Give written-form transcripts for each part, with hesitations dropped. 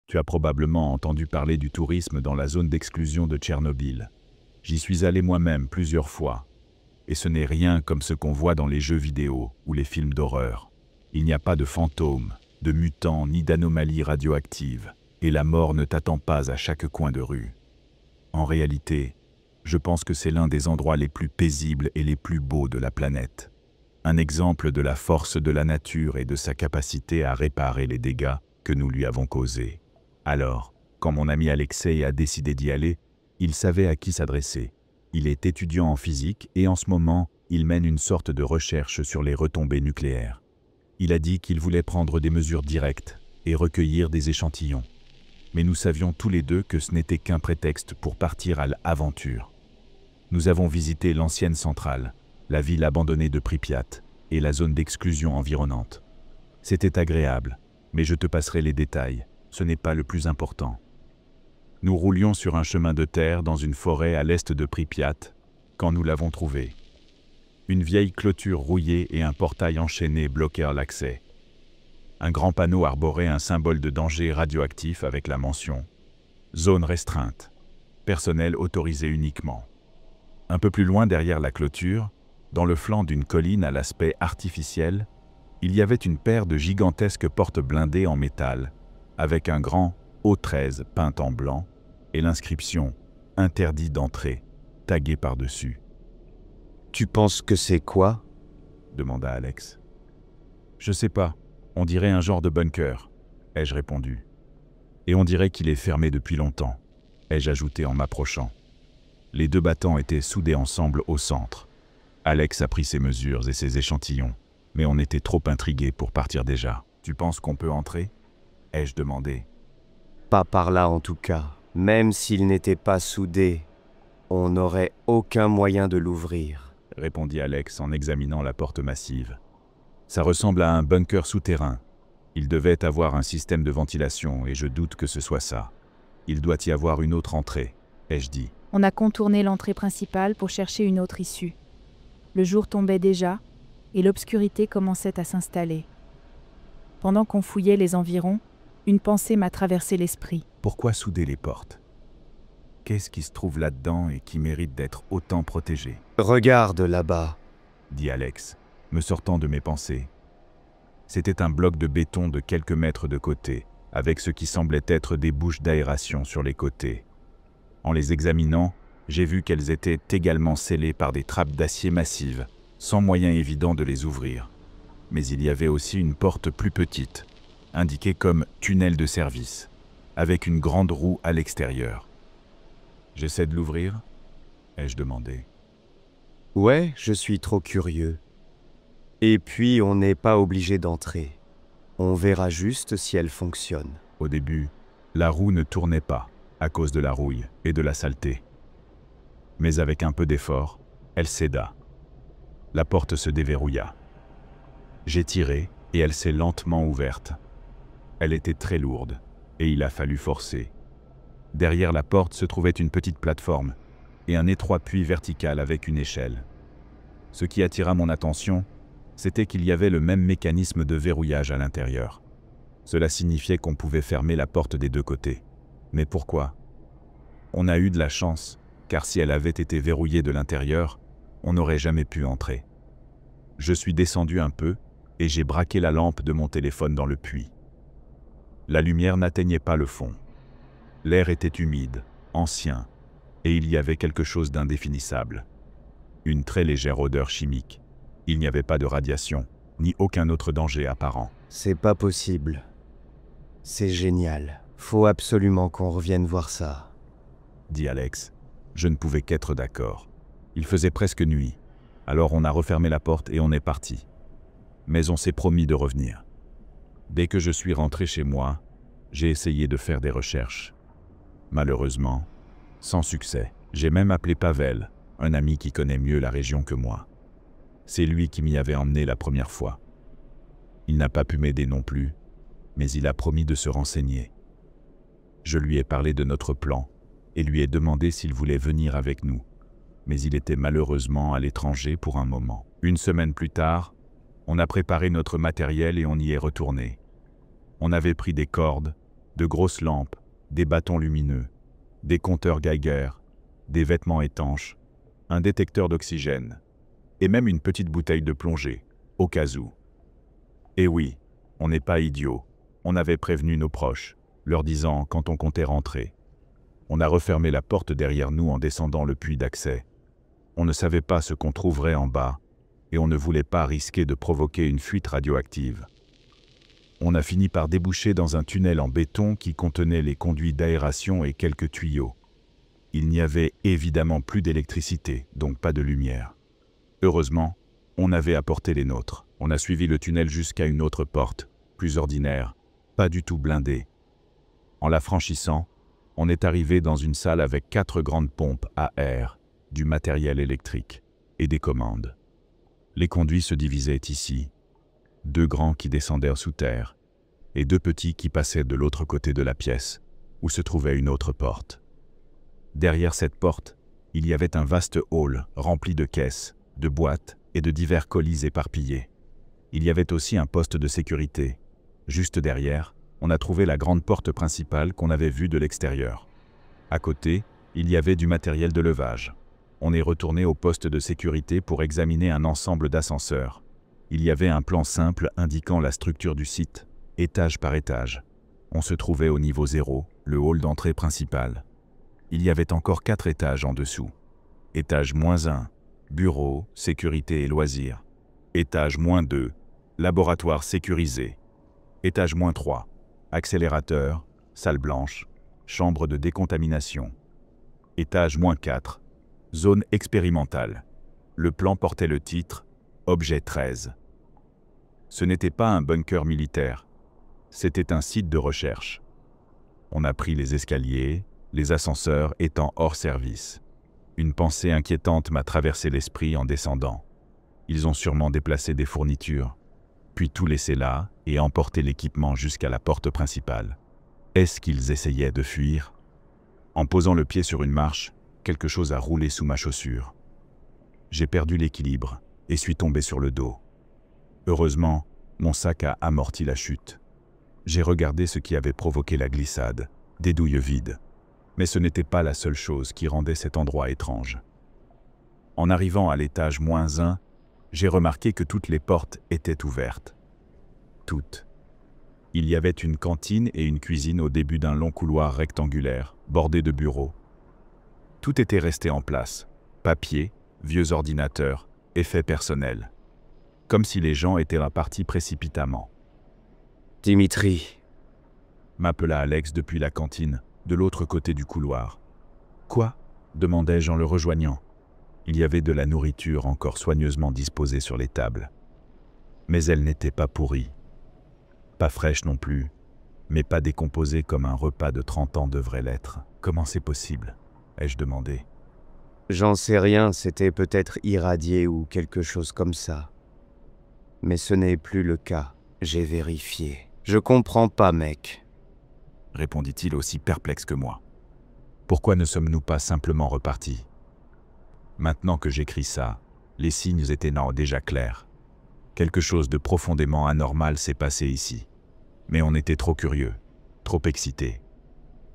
Tu as probablement entendu parler du tourisme dans la zone d'exclusion de Tchernobyl. J'y suis allé moi-même plusieurs fois. Et ce n'est rien comme ce qu'on voit dans les jeux vidéo ou les films d'horreur. Il n'y a pas de fantômes, de mutants ni d'anomalies radioactives, et la mort ne t'attend pas à chaque coin de rue. En réalité, je pense que c'est l'un des endroits les plus paisibles et les plus beaux de la planète. Un exemple de la force de la nature et de sa capacité à réparer les dégâts que nous lui avons causés. Alors, quand mon ami Alexei a décidé d'y aller, il savait à qui s'adresser. Il est étudiant en physique et en ce moment, il mène une sorte de recherche sur les retombées nucléaires. Il a dit qu'il voulait prendre des mesures directes et recueillir des échantillons. Mais nous savions tous les deux que ce n'était qu'un prétexte pour partir à l'aventure. Nous avons visité l'ancienne centrale, la ville abandonnée de Pripyat et la zone d'exclusion environnante. C'était agréable, mais je te passerai les détails, ce n'est pas le plus important. Nous roulions sur un chemin de terre dans une forêt à l'est de Pripyat quand nous l'avons trouvé. Une vieille clôture rouillée et un portail enchaîné bloquèrent l'accès. Un grand panneau arborait un symbole de danger radioactif avec la mention « Zone restreinte. Personnel autorisé uniquement ». Un peu plus loin derrière la clôture, dans le flanc d'une colline à l'aspect artificiel, il y avait une paire de gigantesques portes blindées en métal, avec un grand O13 peint en blanc et l'inscription « Interdit d'entrée » taguée par-dessus. « Tu penses que c'est quoi » demanda Alex. « Je sais pas, on dirait un genre de bunker » ai-je répondu. « Et on dirait qu'il est fermé depuis longtemps » ai-je ajouté en m'approchant. Les deux battants étaient soudés ensemble au centre. Alex a pris ses mesures et ses échantillons, mais on était trop intrigués pour partir déjà. « Tu penses qu'on peut entrer » ai-je demandé. « Pas par là en tout cas. Même s'il n'était pas soudé, on n'aurait aucun moyen de l'ouvrir. » répondit Alex en examinant la porte massive. Ça ressemble à un bunker souterrain. Il devait avoir un système de ventilation et je doute que ce soit ça. Il doit y avoir une autre entrée, ai-je dit. On a contourné l'entrée principale pour chercher une autre issue. Le jour tombait déjà et l'obscurité commençait à s'installer. Pendant qu'on fouillait les environs, une pensée m'a traversé l'esprit. Pourquoi souder les portes? Qu'est-ce qui se trouve là-dedans et qui mérite d'être autant protégé? Regarde là-bas, dit Alex, me sortant de mes pensées. C'était un bloc de béton de quelques mètres de côté, avec ce qui semblait être des bouches d'aération sur les côtés. En les examinant, j'ai vu qu'elles étaient également scellées par des trappes d'acier massives, sans moyen évident de les ouvrir. Mais il y avait aussi une porte plus petite, indiquée comme « tunnel de service », avec une grande roue à l'extérieur. « J'essaie de l'ouvrir » ai-je demandé. « Ouais, je suis trop curieux. Et puis, on n'est pas obligé d'entrer. On verra juste si elle fonctionne. » Au début, la roue ne tournait pas, à cause de la rouille et de la saleté. Mais avec un peu d'effort, elle céda. La porte se déverrouilla. J'ai tiré et elle s'est lentement ouverte. Elle était très lourde et il a fallu forcer. Derrière la porte se trouvait une petite plateforme et un étroit puits vertical avec une échelle. Ce qui attira mon attention, c'était qu'il y avait le même mécanisme de verrouillage à l'intérieur. Cela signifiait qu'on pouvait fermer la porte des deux côtés. Mais pourquoi? On a eu de la chance, car si elle avait été verrouillée de l'intérieur, on n'aurait jamais pu entrer. Je suis descendu un peu et j'ai braqué la lampe de mon téléphone dans le puits. La lumière n'atteignait pas le fond. L'air était humide, ancien, et il y avait quelque chose d'indéfinissable. Une très légère odeur chimique. Il n'y avait pas de radiation, ni aucun autre danger apparent. C'est pas possible. C'est génial. Faut absolument qu'on revienne voir ça, dit Alex. Je ne pouvais qu'être d'accord. Il faisait presque nuit. Alors on a refermé la porte et on est parti. Mais on s'est promis de revenir. Dès que je suis rentré chez moi, j'ai essayé de faire des recherches. Malheureusement, sans succès. J'ai même appelé Pavel, un ami qui connaît mieux la région que moi. C'est lui qui m'y avait emmené la première fois. Il n'a pas pu m'aider non plus, mais il a promis de se renseigner. Je lui ai parlé de notre plan et lui ai demandé s'il voulait venir avec nous, mais il était malheureusement à l'étranger pour un moment. Une semaine plus tard, on a préparé notre matériel et on y est retourné. On avait pris des cordes, De grosses lampes, des bâtons lumineux, des compteurs Geiger, des vêtements étanches, un détecteur d'oxygène, et même une petite bouteille de plongée, au cas où. Et oui, on n'est pas idiots, on avait prévenu nos proches, leur disant quand on comptait rentrer. On a refermé la porte derrière nous en descendant le puits d'accès. On ne savait pas ce qu'on trouverait en bas, et on ne voulait pas risquer de provoquer une fuite radioactive. On a fini par déboucher dans un tunnel en béton qui contenait les conduits d'aération et quelques tuyaux. Il n'y avait évidemment plus d'électricité, donc pas de lumière. Heureusement, on avait apporté les nôtres. On a suivi le tunnel jusqu'à une autre porte, plus ordinaire, pas du tout blindée. En la franchissant, on est arrivé dans une salle avec 4 grandes pompes à air, du matériel électrique et des commandes. Les conduits se divisaient ici. 2 grands qui descendaient sous terre, et 2 petits qui passaient de l'autre côté de la pièce, où se trouvait une autre porte. Derrière cette porte, il y avait un vaste hall rempli de caisses, de boîtes et de divers colis éparpillés. Il y avait aussi un poste de sécurité. Juste derrière, on a trouvé la grande porte principale qu'on avait vue de l'extérieur. À côté, il y avait du matériel de levage. On est retourné au poste de sécurité pour examiner un ensemble d'ascenseurs. Il y avait un plan simple indiquant la structure du site, étage par étage. On se trouvait au niveau 0, le hall d'entrée principal. Il y avait encore 4 étages en dessous. Étage -1, bureau, sécurité et loisirs. Étage -2, laboratoire sécurisé. Étage -3, accélérateur, salle blanche, chambre de décontamination. Étage -4, zone expérimentale. Le plan portait le titre « Objet 13 ». Ce n'était pas un bunker militaire, c'était un site de recherche. On a pris les escaliers, les ascenseurs étant hors service. Une pensée inquiétante m'a traversé l'esprit en descendant. Ils ont sûrement déplacé des fournitures, puis tout laissé là et emporté l'équipement jusqu'à la porte principale. Est-ce qu'ils essayaient de fuir? En posant le pied sur une marche, quelque chose a roulé sous ma chaussure. J'ai perdu l'équilibre et suis tombé sur le dos. Heureusement, mon sac a amorti la chute. J'ai regardé ce qui avait provoqué la glissade, des douilles vides. Mais ce n'était pas la seule chose qui rendait cet endroit étrange. En arrivant à l'étage -1, j'ai remarqué que toutes les portes étaient ouvertes. Toutes. Il y avait une cantine et une cuisine au début d'un long couloir rectangulaire, bordé de bureaux. Tout était resté en place. Papier, vieux ordinateurs, effets personnels. Comme si les gens étaient repartis précipitamment. « Dimitri !» m'appela Alex depuis la cantine, de l'autre côté du couloir. « Quoi ?» demandai-je en le rejoignant. Il y avait de la nourriture encore soigneusement disposée sur les tables. Mais elle n'était pas pourrie. Pas fraîche non plus, mais pas décomposée comme un repas de 30 ans devrait l'être. Comment c'est possible? Ai-je demandé. J'en sais rien, c'était peut-être irradié ou quelque chose comme ça. Mais ce n'est plus le cas, j'ai vérifié. Je comprends pas, mec. Répondit-il aussi perplexe que moi. Pourquoi ne sommes-nous pas simplement repartis? Maintenant que j'écris ça, les signes étaient déjà clairs. Quelque chose de profondément anormal s'est passé ici. Mais on était trop curieux, trop excités.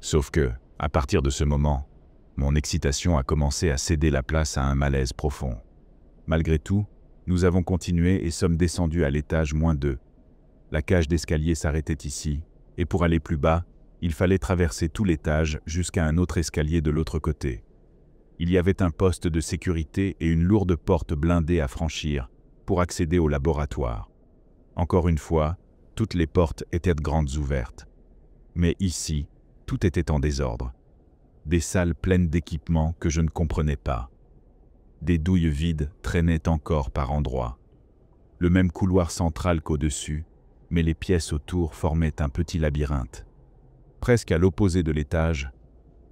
Sauf que, à partir de ce moment, mon excitation a commencé à céder la place à un malaise profond. Malgré tout, nous avons continué et sommes descendus à l'étage -2. La cage d'escalier s'arrêtait ici, et pour aller plus bas, il fallait traverser tout l'étage jusqu'à un autre escalier de l'autre côté. Il y avait un poste de sécurité et une lourde porte blindée à franchir pour accéder au laboratoire. Encore une fois, toutes les portes étaient grandes ouvertes. Mais ici, tout était en désordre. Des salles pleines d'équipements que je ne comprenais pas. Des douilles vides traînaient encore par endroits. Le même couloir central qu'au-dessus, mais les pièces autour formaient un petit labyrinthe. Presque à l'opposé de l'étage,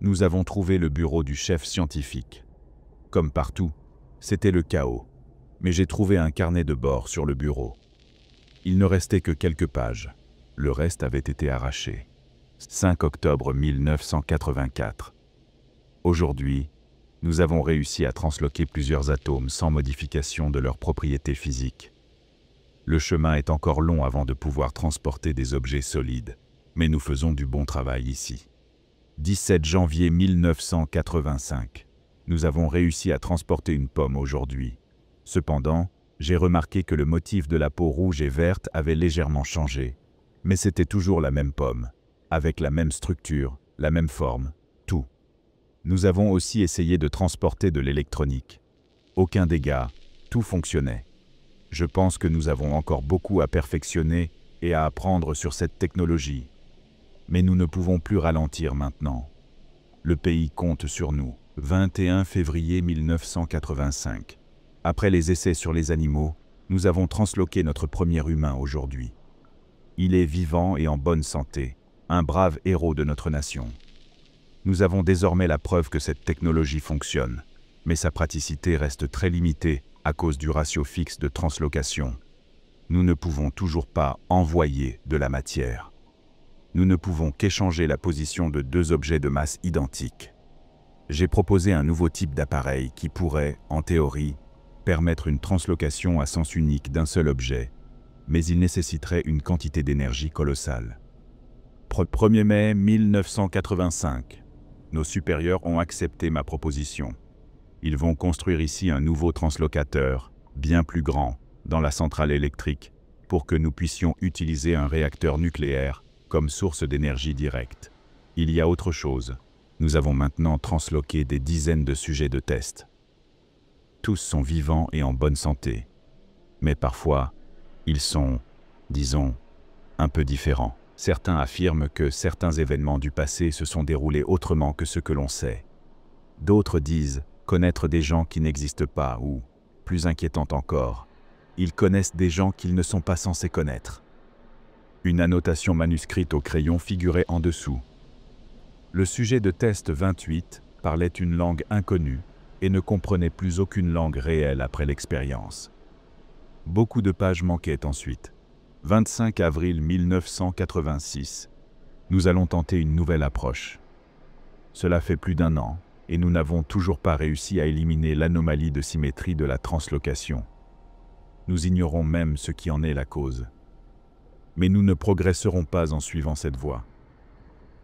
nous avons trouvé le bureau du chef scientifique. Comme partout, c'était le chaos, mais j'ai trouvé un carnet de bord sur le bureau. Il ne restait que quelques pages. Le reste avait été arraché. 5 octobre 1984. Aujourd'hui, nous avons réussi à transloquer plusieurs atomes sans modification de leurs propriétés physiques. Le chemin est encore long avant de pouvoir transporter des objets solides. Mais nous faisons du bon travail ici. 17 janvier 1985. Nous avons réussi à transporter une pomme aujourd'hui. Cependant, j'ai remarqué que le motif de la peau rouge et verte avait légèrement changé. Mais c'était toujours la même pomme, avec la même structure, la même forme, tout. Nous avons aussi essayé de transporter de l'électronique. Aucun dégât, tout fonctionnait. Je pense que nous avons encore beaucoup à perfectionner et à apprendre sur cette technologie. Mais nous ne pouvons plus ralentir maintenant. Le pays compte sur nous. 21 février 1985. Après les essais sur les animaux, nous avons transloqué notre premier humain aujourd'hui. Il est vivant et en bonne santé, un brave héros de notre nation. Nous avons désormais la preuve que cette technologie fonctionne, mais sa praticité reste très limitée à cause du ratio fixe de translocation. Nous ne pouvons toujours pas envoyer de la matière. Nous ne pouvons qu'échanger la position de deux objets de masse identiques. J'ai proposé un nouveau type d'appareil qui pourrait, en théorie, permettre une translocation à sens unique d'un seul objet, mais il nécessiterait une quantité d'énergie colossale. 1er mai 1985. Nos supérieurs ont accepté ma proposition. Ils vont construire ici un nouveau translocateur, bien plus grand, dans la centrale électrique, pour que nous puissions utiliser un réacteur nucléaire comme source d'énergie directe. Il y a autre chose. Nous avons maintenant transloqué des dizaines de sujets de test. Tous sont vivants et en bonne santé. Mais parfois, ils sont, disons, un peu différents. Certains affirment que certains événements du passé se sont déroulés autrement que ce que l'on sait. D'autres disent connaître des gens qui n'existent pas ou, plus inquiétant encore, ils connaissent des gens qu'ils ne sont pas censés connaître. Une annotation manuscrite au crayon figurait en dessous. Le sujet de test 28 parlait une langue inconnue et ne comprenait plus aucune langue réelle après l'expérience. Beaucoup de pages manquaient ensuite. 25 avril 1986. Nous allons tenter une nouvelle approche. Cela fait plus d'1 an, et nous n'avons toujours pas réussi à éliminer l'anomalie de symétrie de la translocation. Nous ignorons même ce qui en est la cause. Mais nous ne progresserons pas en suivant cette voie.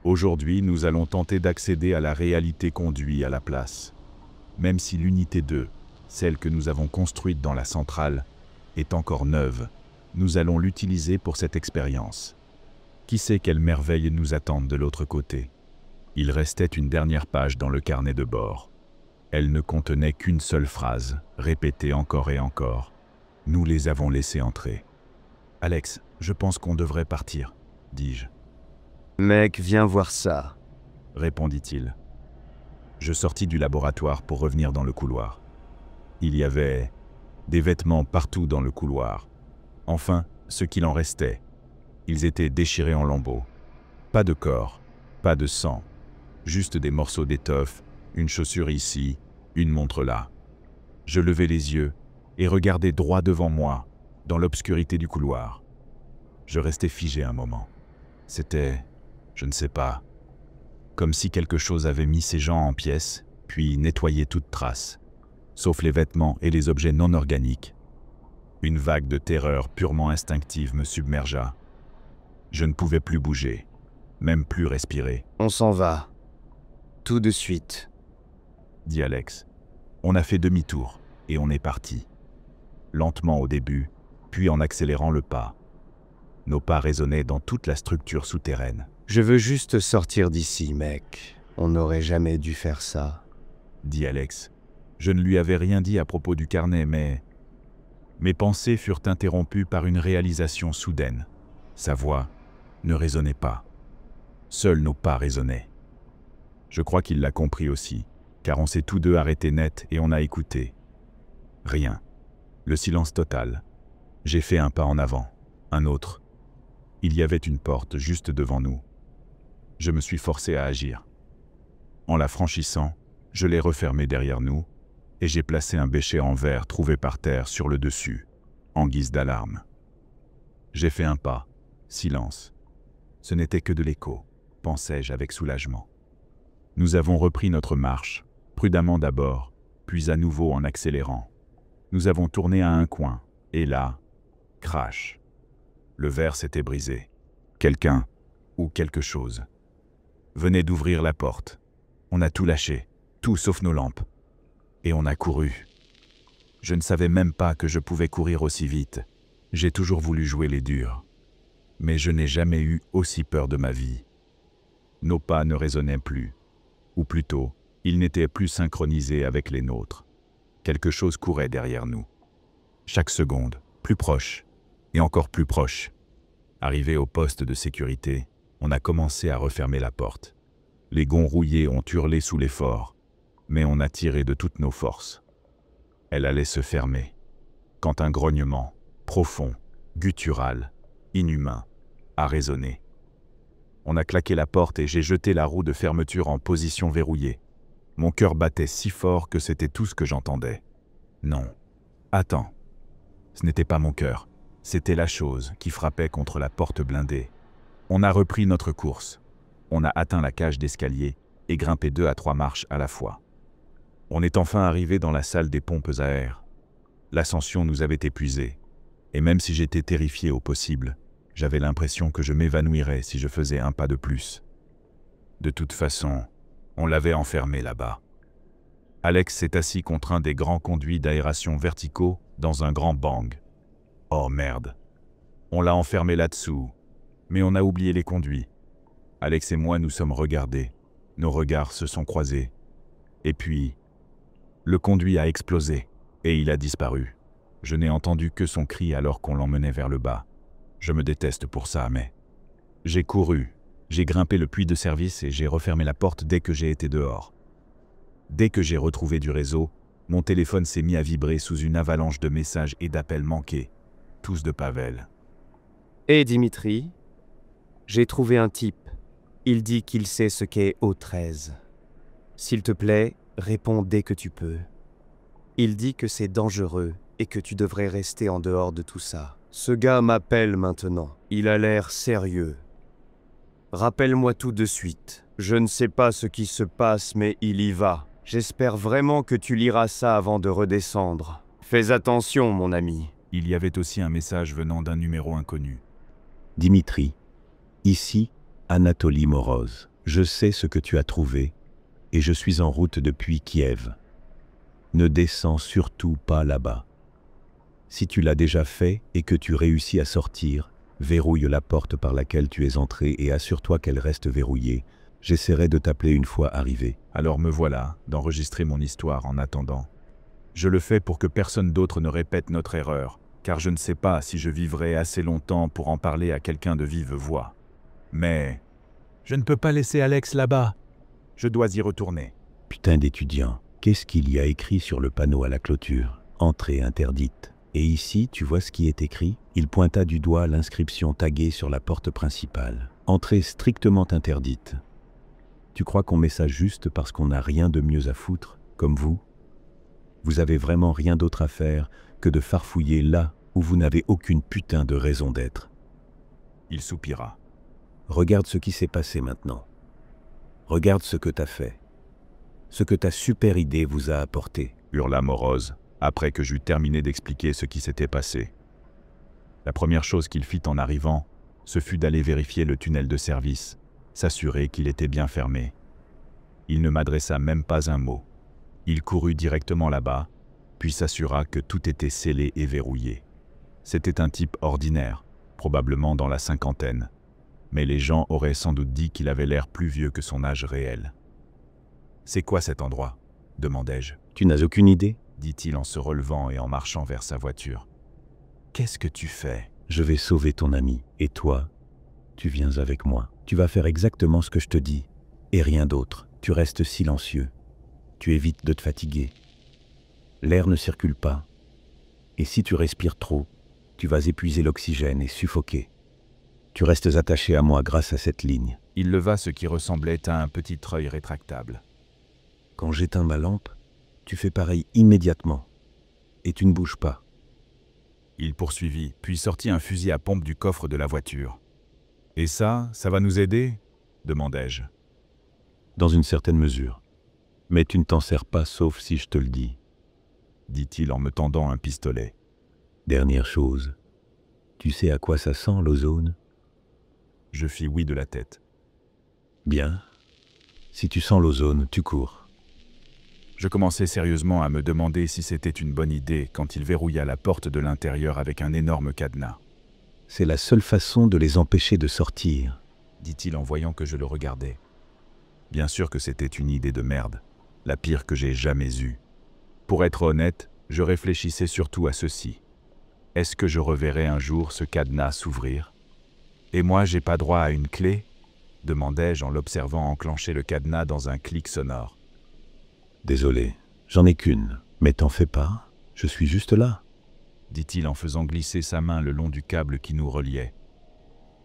Aujourd'hui, nous allons tenter d'accéder à la réalité conduite à la place. Même si l'unité 2, celle que nous avons construite dans la centrale, est encore neuve, nous allons l'utiliser pour cette expérience. Qui sait quelles merveilles nous attendent de l'autre côté? Il restait une dernière page dans le carnet de bord. Elle ne contenait qu'une seule phrase, répétée encore et encore. Nous les avons laissés entrer. « Alex, je pense qu'on devrait partir, » dis-je. « Mec, viens voir ça, » répondit-il. Je sortis du laboratoire pour revenir dans le couloir. Il y avait des vêtements partout dans le couloir. Enfin, ce qu'il en restait. Ils étaient déchirés en lambeaux. Pas de corps, pas de sang, juste des morceaux d'étoffe, une chaussure ici, une montre là. Je levai les yeux et regardai droit devant moi, dans l'obscurité du couloir. Je restai figé un moment. C'était, je ne sais pas, comme si quelque chose avait mis ces gens en pièces, puis nettoyé toute trace, sauf les vêtements et les objets non organiques. Une vague de terreur purement instinctive me submergea. Je ne pouvais plus bouger, même plus respirer. « On s'en va. Tout de suite. » dit Alex. On a fait demi-tour et on est parti. Lentement au début, puis en accélérant le pas. Nos pas résonnaient dans toute la structure souterraine. « Je veux juste sortir d'ici, mec. On n'aurait jamais dû faire ça. » dit Alex. Je ne lui avais rien dit à propos du carnet, mais mes pensées furent interrompues par une réalisation soudaine. Sa voix ne résonnait pas. Seuls nos pas résonnaient. Je crois qu'il l'a compris aussi, car on s'est tous deux arrêtés net et on a écouté. Rien. Le silence total. J'ai fait un pas en avant, un autre. Il y avait une porte juste devant nous. Je me suis forcé à agir. En la franchissant, je l'ai refermée derrière nous, et j'ai placé un bécher en verre trouvé par terre sur le dessus, en guise d'alarme. J'ai fait un pas, silence. Ce n'était que de l'écho, pensai-je avec soulagement. Nous avons repris notre marche, prudemment d'abord, puis à nouveau en accélérant. Nous avons tourné à un coin, et là, crash. Le verre s'était brisé. Quelqu'un ou quelque chose. Venait d'ouvrir la porte. On a tout lâché, tout sauf nos lampes. Et on a couru. Je ne savais même pas que je pouvais courir aussi vite. J'ai toujours voulu jouer les durs. Mais je n'ai jamais eu aussi peur de ma vie. Nos pas ne résonnaient plus. Ou plutôt, ils n'étaient plus synchronisés avec les nôtres. Quelque chose courait derrière nous. Chaque seconde, plus proche, et encore plus proche. Arrivé au poste de sécurité, on a commencé à refermer la porte. Les gonds rouillés ont hurlé sous l'effort, mais on a tiré de toutes nos forces. Elle allait se fermer, quand un grognement, profond, guttural, inhumain, a résonné. On a claqué la porte et j'ai jeté la roue de fermeture en position verrouillée. Mon cœur battait si fort que c'était tout ce que j'entendais. Non. Attends. Ce n'était pas mon cœur. C'était la chose qui frappait contre la porte blindée. On a repris notre course. On a atteint la cage d'escalier et grimpé 2 à 3 marches à la fois. On est enfin arrivé dans la salle des pompes à air. L'ascension nous avait épuisés. Et même si j'étais terrifié au possible, j'avais l'impression que je m'évanouirais si je faisais un pas de plus. De toute façon, on l'avait enfermé là-bas. Alex s'est assis contre un des grands conduits d'aération verticaux dans un grand bang. Oh merde. On l'a enfermé là-dessous, mais on a oublié les conduits. Alex et moi nous sommes regardés. Nos regards se sont croisés. Et puis, le conduit a explosé et il a disparu. Je n'ai entendu que son cri alors qu'on l'emmenait vers le bas. Je me déteste pour ça, mais... J'ai couru, j'ai grimpé le puits de service et j'ai refermé la porte dès que j'ai été dehors. Dès que j'ai retrouvé du réseau, mon téléphone s'est mis à vibrer sous une avalanche de messages et d'appels manqués, tous de Pavel. Hé Dimitri, j'ai trouvé un type. Il dit qu'il sait ce qu'est O13. S'il te plaît, réponds dès que tu peux. Il dit que c'est dangereux et que tu devrais rester en dehors de tout ça. Ce gars m'appelle maintenant. Il a l'air sérieux. Rappelle-moi tout de suite. Je ne sais pas ce qui se passe, mais il y va. J'espère vraiment que tu liras ça avant de redescendre. Fais attention, mon ami. Il y avait aussi un message venant d'un numéro inconnu. Dimitri, ici Anatoly Moroz. Je sais ce que tu as trouvé et je suis en route depuis Kiev. Ne descends surtout pas là-bas. Si tu l'as déjà fait et que tu réussis à sortir, verrouille la porte par laquelle tu es entré et assure-toi qu'elle reste verrouillée. J'essaierai de t'appeler une fois arrivé. Alors me voilà, d'enregistrer mon histoire en attendant. Je le fais pour que personne d'autre ne répète notre erreur, car je ne sais pas si je vivrai assez longtemps pour en parler à quelqu'un de vive voix. Mais je ne peux pas laisser Alex là-bas. Je dois y retourner. Putain d'étudiant, qu'est-ce qu'il y a écrit sur le panneau à la clôture? Entrée interdite. Et ici, tu vois ce qui est écrit? Il pointa du doigt l'inscription taguée sur la porte principale. Entrée strictement interdite. Tu crois qu'on met ça juste parce qu'on n'a rien de mieux à foutre, comme vous? Vous avez vraiment rien d'autre à faire que de farfouiller là où vous n'avez aucune putain de raison d'être. Il soupira. Regarde ce qui s'est passé maintenant. Regarde ce que t'as fait. Ce que ta super idée vous a apporté. Hurla Moroz, après que j'eus terminé d'expliquer ce qui s'était passé. La première chose qu'il fit en arrivant, ce fut d'aller vérifier le tunnel de service, s'assurer qu'il était bien fermé. Il ne m'adressa même pas un mot. Il courut directement là-bas, puis s'assura que tout était scellé et verrouillé. C'était un type ordinaire, probablement dans la cinquantaine, mais les gens auraient sans doute dit qu'il avait l'air plus vieux que son âge réel. « C'est quoi cet endroit ?» demandai-je. « Tu n'as aucune idée ?» dit-il en se relevant et en marchant vers sa voiture. « Qu'est-ce que tu fais ?»« Je vais sauver ton ami. Et toi, tu viens avec moi. Tu vas faire exactement ce que je te dis, et rien d'autre. Tu restes silencieux. Tu évites de te fatiguer. L'air ne circule pas. Et si tu respires trop, tu vas épuiser l'oxygène et suffoquer. Tu restes attaché à moi grâce à cette ligne. » Il leva ce qui ressemblait à un petit treuil rétractable. « Quand j'éteins ma lampe, tu fais pareil immédiatement. Et tu ne bouges pas. » Il poursuivit, puis sortit un fusil à pompe du coffre de la voiture. « Et ça va nous aider ?» demandai-je. « Dans une certaine mesure. Mais tu ne t'en sers pas sauf si je te le dis. » dit-il en me tendant un pistolet. « Dernière chose. Tu sais à quoi ça sent, l'ozone ? Je fis oui de la tête. Bien. Si tu sens l'ozone, tu cours. Je commençais sérieusement à me demander si c'était une bonne idée quand il verrouilla la porte de l'intérieur avec un énorme cadenas. C'est la seule façon de les empêcher de sortir, dit-il en voyant que je le regardais. Bien sûr que c'était une idée de merde, la pire que j'ai jamais eue. Pour être honnête, je réfléchissais surtout à ceci. Est-ce que je reverrai un jour ce cadenas s'ouvrir? Et moi, j'ai pas droit à une clé? Demandai-je en l'observant enclencher le cadenas dans un clic sonore. Désolé, j'en ai qu'une, mais t'en fais pas, je suis juste là, dit-il en faisant glisser sa main le long du câble qui nous reliait.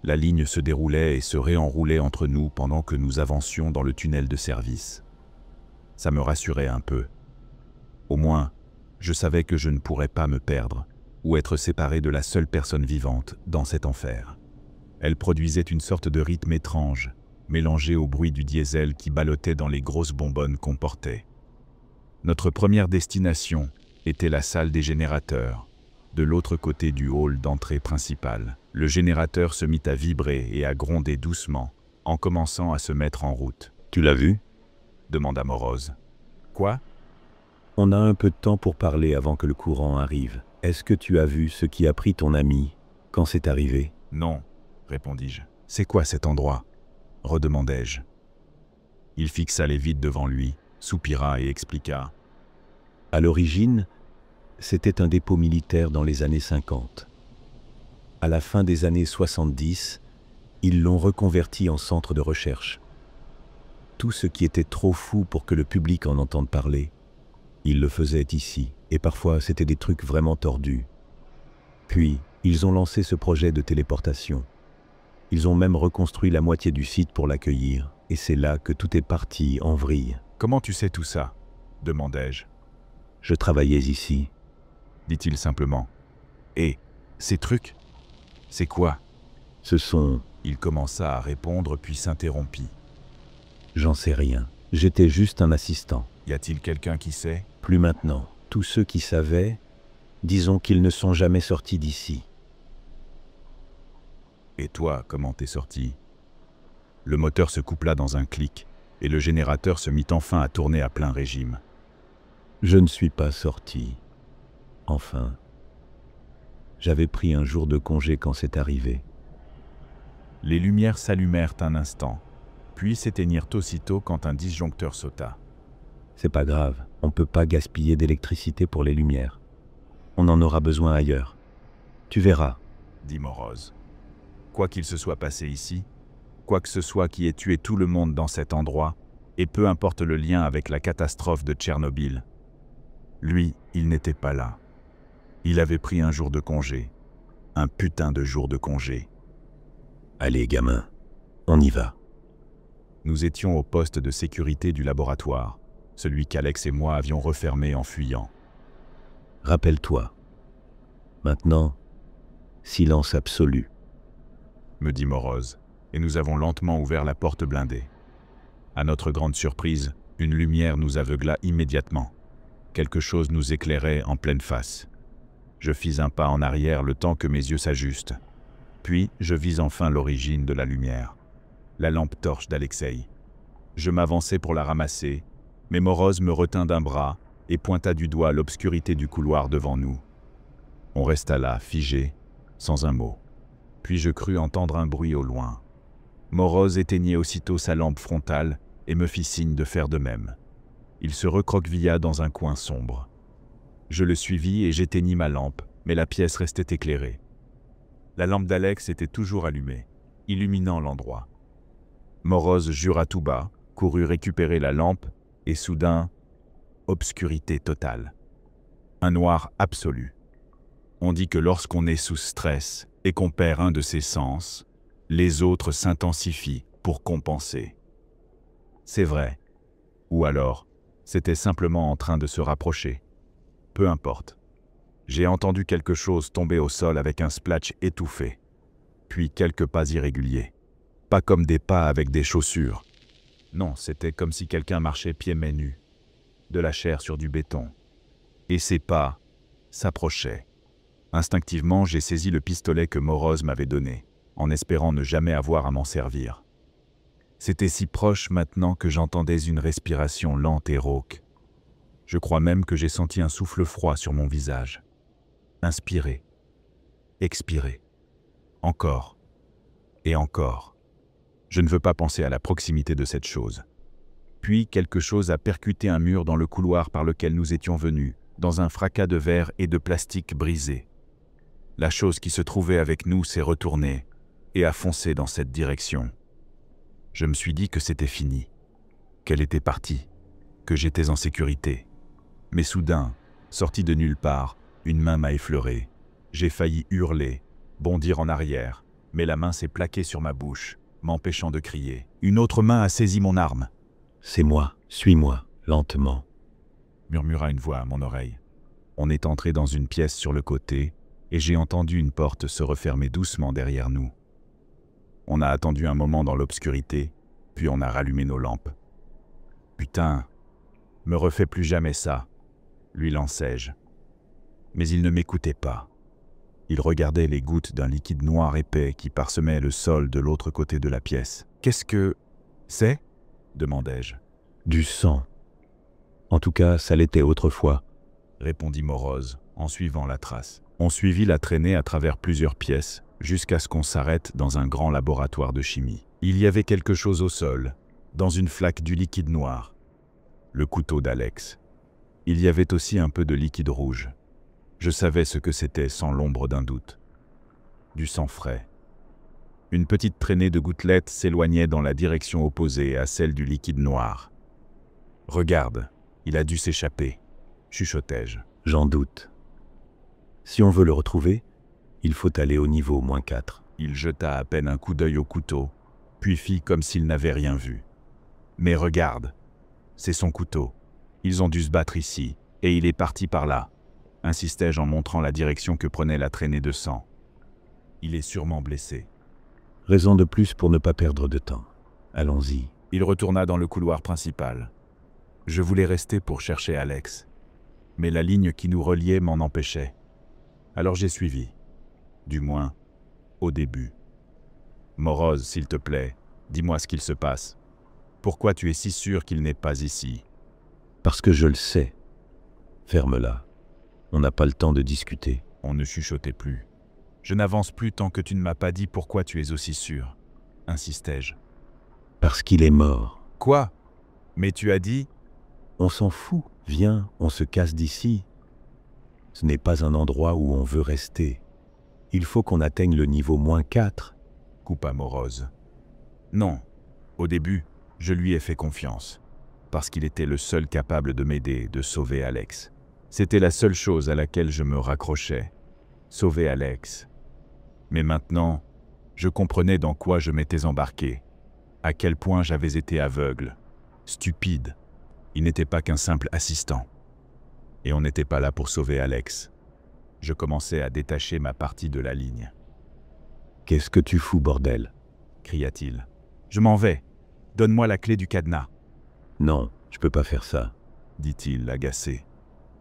La ligne se déroulait et se réenroulait entre nous pendant que nous avancions dans le tunnel de service. Ça me rassurait un peu. Au moins, je savais que je ne pourrais pas me perdre ou être séparé de la seule personne vivante dans cet enfer. Elle produisait une sorte de rythme étrange, mélangé au bruit du diesel qui ballottait dans les grosses bonbonnes qu'on portait. Notre première destination était la salle des générateurs, de l'autre côté du hall d'entrée principale. Le générateur se mit à vibrer et à gronder doucement, en commençant à se mettre en route. Tu l'as vu? Demanda Morose. Quoi? On a un peu de temps pour parler avant que le courant arrive. Est-ce que tu as vu ce qui a pris ton ami quand c'est arrivé? Non, répondis-je. C'est quoi cet endroit? Redemandai-je. Il fixa les vides devant lui, soupira et expliqua. À l'origine, c'était un dépôt militaire dans les années 50. À la fin des années 70, ils l'ont reconverti en centre de recherche. Tout ce qui était trop fou pour que le public en entende parler, ils le faisaient ici, et parfois c'était des trucs vraiment tordus. Puis, ils ont lancé ce projet de téléportation. Ils ont même reconstruit la moitié du site pour l'accueillir, et c'est là que tout est parti en vrille. Comment tu sais tout ça? Demandai-je. Je travaillais ici, dit-il simplement. Et ces trucs? C'est quoi? Ce sont... Il commença à répondre puis s'interrompit. J'en sais rien. J'étais juste un assistant. Y a-t-il quelqu'un qui sait? Plus maintenant. Tous ceux qui savaient, disons qu'ils ne sont jamais sortis d'ici. Et toi, comment t'es sorti? Le moteur se coupla dans un clic, et le générateur se mit enfin à tourner à plein régime. Je ne suis pas sorti. Enfin, j'avais pris un jour de congé quand c'est arrivé. Les lumières s'allumèrent un instant, puis s'éteignirent aussitôt quand un disjoncteur sauta. C'est pas grave, on peut pas gaspiller d'électricité pour les lumières. On en aura besoin ailleurs. Tu verras, dit Morose. Quoi qu'il se soit passé ici, quoi que ce soit qui ait tué tout le monde dans cet endroit, et peu importe le lien avec la catastrophe de Tchernobyl, lui, il n'était pas là. Il avait pris un jour de congé. Un putain de jour de congé. Allez, gamin, on y va. Nous étions au poste de sécurité du laboratoire, celui qu'Alex et moi avions refermé en fuyant. Rappelle-toi. Maintenant, silence absolu, me dit Morose, et nous avons lentement ouvert la porte blindée. À notre grande surprise, une lumière nous aveugla immédiatement. Quelque chose nous éclairait en pleine face. Je fis un pas en arrière le temps que mes yeux s'ajustent. Puis, je vis enfin l'origine de la lumière. La lampe torche d'Alexei. Je m'avançai pour la ramasser, mais Morose me retint d'un bras et pointa du doigt l'obscurité du couloir devant nous. On resta là, figé, sans un mot. Puis je crus entendre un bruit au loin. Morose éteignit aussitôt sa lampe frontale et me fit signe de faire de même. Il se recroquevilla dans un coin sombre. Je le suivis et j'éteignis ma lampe, mais la pièce restait éclairée. La lampe d'Alex était toujours allumée, illuminant l'endroit. Morose jura tout bas, courut récupérer la lampe, et soudain, obscurité totale. Un noir absolu. On dit que lorsqu'on est sous stress et qu'on perd un de ses sens, les autres s'intensifient pour compenser. C'est vrai. Ou alors, c'était simplement en train de se rapprocher. Peu importe. J'ai entendu quelque chose tomber au sol avec un splatch étouffé. Puis quelques pas irréguliers. Pas comme des pas avec des chaussures. Non, c'était comme si quelqu'un marchait pieds mains nus. De la chair sur du béton. Et ces pas s'approchaient. Instinctivement, j'ai saisi le pistolet que Morose m'avait donné. en espérant ne jamais avoir à m'en servir. C'était si proche maintenant que j'entendais une respiration lente et rauque. Je crois même que j'ai senti un souffle froid sur mon visage. Inspirer, expirer, encore et encore. Je ne veux pas penser à la proximité de cette chose. Puis quelque chose a percuté un mur dans le couloir par lequel nous étions venus, dans un fracas de verre et de plastique brisé. La chose qui se trouvait avec nous s'est retournée et a foncé dans cette direction. Je me suis dit que c'était fini, qu'elle était partie, que j'étais en sécurité. Mais soudain, sorti de nulle part, une main m'a effleuré. J'ai failli hurler, bondir en arrière, mais la main s'est plaquée sur ma bouche, m'empêchant de crier. Une autre main a saisi mon arme. « C'est moi, suis-moi, lentement. » murmura une voix à mon oreille. On est entré dans une pièce sur le côté, et j'ai entendu une porte se refermer doucement derrière nous. On a attendu un moment dans l'obscurité, puis on a rallumé nos lampes. « Putain, me refais plus jamais ça !» lui lançai-je. Mais il ne m'écoutait pas. Il regardait les gouttes d'un liquide noir épais qui parsemait le sol de l'autre côté de la pièce. « Qu'est-ce que c'est ?» demandai-je. « Du sang. En tout cas, ça l'était autrefois. » répondit Morose, en suivant la trace. On suivit la traînée à travers plusieurs pièces, jusqu'à ce qu'on s'arrête dans un grand laboratoire de chimie. Il y avait quelque chose au sol, dans une flaque du liquide noir. Le couteau d'Alex. Il y avait aussi un peu de liquide rouge. Je savais ce que c'était sans l'ombre d'un doute. Du sang frais. Une petite traînée de gouttelettes s'éloignait dans la direction opposée à celle du liquide noir. « Regarde, il a dû s'échapper », chuchotai-je. « J'en doute. Si on veut le retrouver, il faut aller au niveau -4. » Il jeta à peine un coup d'œil au couteau, puis fit comme s'il n'avait rien vu. « Mais regarde, c'est son couteau. Ils ont dû se battre ici, et il est parti par là. » insistai-je en montrant la direction que prenait la traînée de sang. « Il est sûrement blessé. » Raison de plus pour ne pas perdre de temps. Allons-y. Il retourna dans le couloir principal. Je voulais rester pour chercher Alex, mais la ligne qui nous reliait m'en empêchait. Alors j'ai suivi. Du moins, au début. « Morose, s'il te plaît, dis-moi ce qu'il se passe. Pourquoi tu es si sûr qu'il n'est pas ici ?»« Parce que je le sais. Ferme-la. On n'a pas le temps de discuter. » On ne chuchotait plus. « Je n'avance plus tant que tu ne m'as pas dit pourquoi tu es aussi sûr, » insistai-je. « Parce qu'il est mort. »« Quoi? Mais tu as dit… » ?»« On s'en fout. Viens, on se casse d'ici. Ce n'est pas un endroit où on veut rester. Il faut qu'on atteigne le niveau -4. » coupa Morose. « Non. Au début, je lui ai fait confiance, parce qu'il était le seul capable de m'aider, de sauver Alex. C'était la seule chose à laquelle je me raccrochais. Sauver Alex. Mais maintenant, je comprenais dans quoi je m'étais embarqué, à quel point j'avais été aveugle, stupide. Il n'était pas qu'un simple assistant. Et on n'était pas là pour sauver Alex. Je commençais à détacher ma partie de la ligne. « Qu'est-ce que tu fous, bordel ?» cria-t-il. « Je m'en vais. Donne-moi la clé du cadenas. »« Non, je peux pas faire ça. » dit-il, agacé.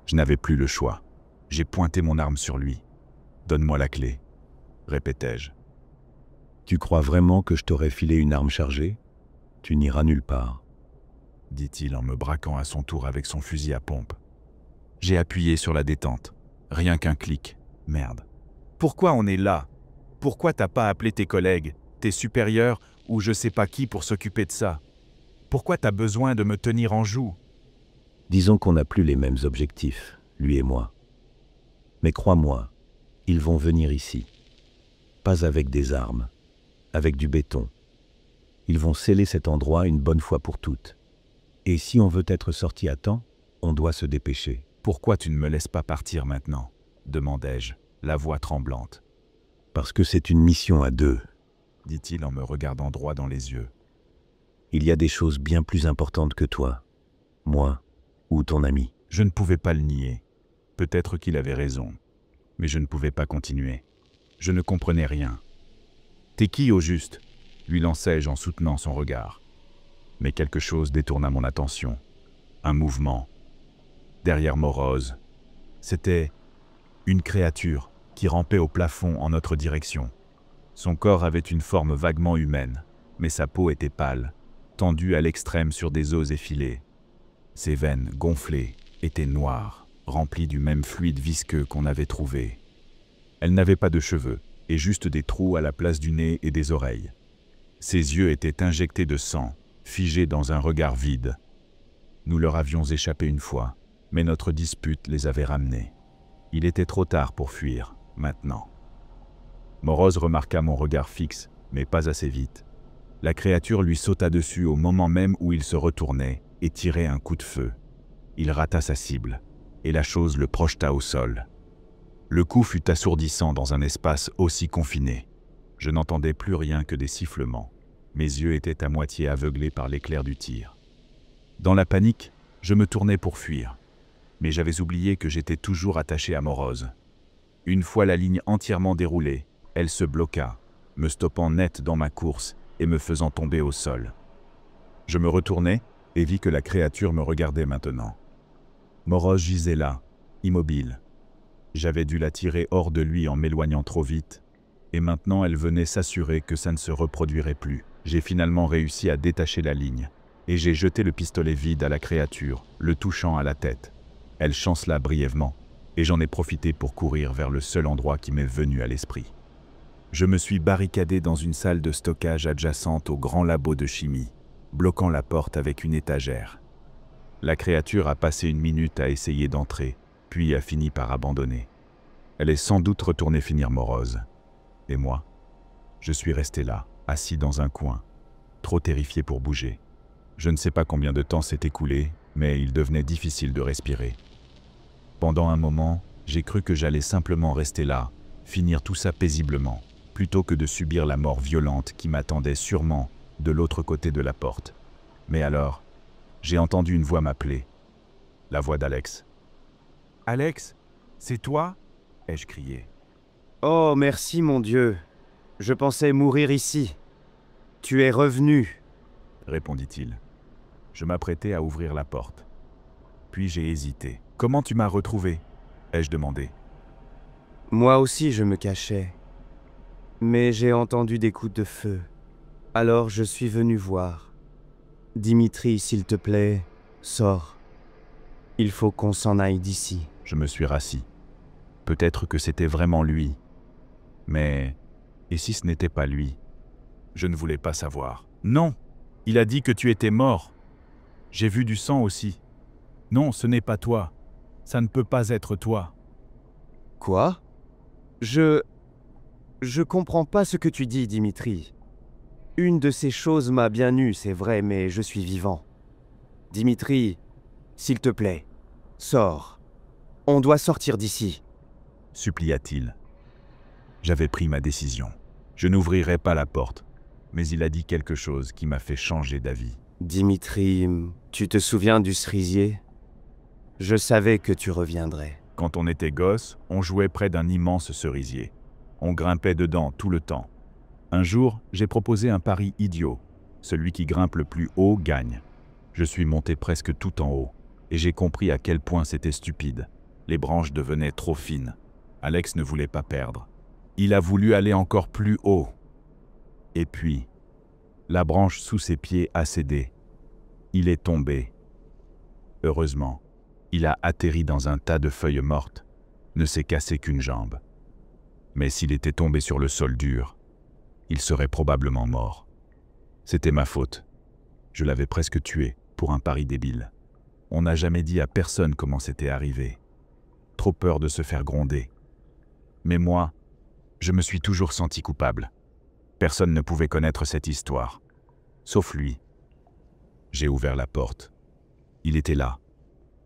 Je n'avais plus le choix. J'ai pointé mon arme sur lui. « Donne-moi la clé, » répétai-je. « Tu crois vraiment que je t'aurais filé une arme chargée? Tu n'iras nulle part. » dit-il en me braquant à son tour avec son fusil à pompe. J'ai appuyé sur la détente. Rien qu'un clic. Merde. Pourquoi on est là? Pourquoi t'as pas appelé tes collègues, tes supérieurs ou je sais pas qui pour s'occuper de ça? Pourquoi t'as besoin de me tenir en joue? Disons qu'on n'a plus les mêmes objectifs, lui et moi. Mais crois-moi, ils vont venir ici. Pas avec des armes, avec du béton. Ils vont sceller cet endroit une bonne fois pour toutes. Et si on veut être sorti à temps, on doit se dépêcher. « Pourquoi tu ne me laisses pas partir maintenant ?» demandai-je, la voix tremblante. « Parce que c'est une mission à deux, » dit-il en me regardant droit dans les yeux. « Il y a des choses bien plus importantes que toi, moi ou ton ami. » Je ne pouvais pas le nier. Peut-être qu'il avait raison, mais je ne pouvais pas continuer. Je ne comprenais rien. « T'es qui au juste ?» lui lançai-je en soutenant son regard. Mais quelque chose détourna mon attention. Un mouvement. Derrière Morose, c'était une créature qui rampait au plafond en notre direction. Son corps avait une forme vaguement humaine, mais sa peau était pâle, tendue à l'extrême sur des os effilés. Ses veines, gonflées, étaient noires, remplies du même fluide visqueux qu'on avait trouvé. Elle n'avait pas de cheveux, et juste des trous à la place du nez et des oreilles. Ses yeux étaient injectés de sang, figés dans un regard vide. Nous leur avions échappé une fois, mais notre dispute les avait ramenés. Il était trop tard pour fuir, maintenant. Morozov remarqua mon regard fixe, mais pas assez vite. La créature lui sauta dessus au moment même où il se retournait et tirait un coup de feu. Il rata sa cible, et la chose le projeta au sol. Le coup fut assourdissant dans un espace aussi confiné. Je n'entendais plus rien que des sifflements. Mes yeux étaient à moitié aveuglés par l'éclair du tir. Dans la panique, je me tournais pour fuir. Mais j'avais oublié que j'étais toujours attaché à Morozov. Une fois la ligne entièrement déroulée, elle se bloqua, me stoppant net dans ma course et me faisant tomber au sol. Je me retournai et vis que la créature me regardait maintenant. Morozov gisait là, immobile. J'avais dû la tirer hors de lui en m'éloignant trop vite, et maintenant elle venait s'assurer que ça ne se reproduirait plus. J'ai finalement réussi à détacher la ligne, et j'ai jeté le pistolet vide à la créature, le touchant à la tête. Elle chancela brièvement, et j'en ai profité pour courir vers le seul endroit qui m'est venu à l'esprit. Je me suis barricadé dans une salle de stockage adjacente au grand labo de chimie, bloquant la porte avec une étagère. La créature a passé une minute à essayer d'entrer, puis a fini par abandonner. Elle est sans doute retournée finir morose. Et moi, je suis resté là, assis dans un coin, trop terrifié pour bouger. Je ne sais pas combien de temps s'est écoulé, mais il devenait difficile de respirer. Pendant un moment, j'ai cru que j'allais simplement rester là, finir tout ça paisiblement, plutôt que de subir la mort violente qui m'attendait sûrement de l'autre côté de la porte. Mais alors, j'ai entendu une voix m'appeler. La voix d'Alex. « Alex, c'est toi ?» ai-je crié. « Oh, merci mon Dieu. Je pensais mourir ici. Tu es revenu. » répondit-il. Je m'apprêtais à ouvrir la porte. Puis j'ai hésité. « Comment tu m'as retrouvé ?» ai-je demandé. Moi aussi je me cachais. Mais j'ai entendu des coups de feu. Alors je suis venu voir. Dimitri, s'il te plaît, sors. Il faut qu'on s'en aille d'ici. Je me suis rassis. Peut-être que c'était vraiment lui. Mais, et si ce n'était pas lui? Je ne voulais pas savoir. Non, il a dit que tu étais mort. J'ai vu du sang aussi. Non, ce n'est pas toi. Ça ne peut pas être toi. Quoi? Je comprends pas ce que tu dis, Dimitri. Une de ces choses m'a bien eu, c'est vrai, mais je suis vivant. Dimitri, s'il te plaît, sors. On doit sortir d'ici. Supplia-t-il. J'avais pris ma décision. Je n'ouvrirai pas la porte, mais il a dit quelque chose qui m'a fait changer d'avis. Dimitri, tu te souviens du cerisier? Je savais que tu reviendrais. Quand on était gosse, on jouait près d'un immense cerisier. On grimpait dedans tout le temps. Un jour, j'ai proposé un pari idiot. Celui qui grimpe le plus haut gagne. Je suis monté presque tout en haut, et j'ai compris à quel point c'était stupide. Les branches devenaient trop fines. Alex ne voulait pas perdre. Il a voulu aller encore plus haut. Et puis, la branche sous ses pieds a cédé. Il est tombé. Heureusement, il a atterri dans un tas de feuilles mortes, ne s'est cassé qu'une jambe. Mais s'il était tombé sur le sol dur, il serait probablement mort. C'était ma faute. Je l'avais presque tué pour un pari débile. On n'a jamais dit à personne comment c'était arrivé. Trop peur de se faire gronder. Mais moi, je me suis toujours senti coupable. Personne ne pouvait connaître cette histoire, sauf lui. J'ai ouvert la porte. Il était là.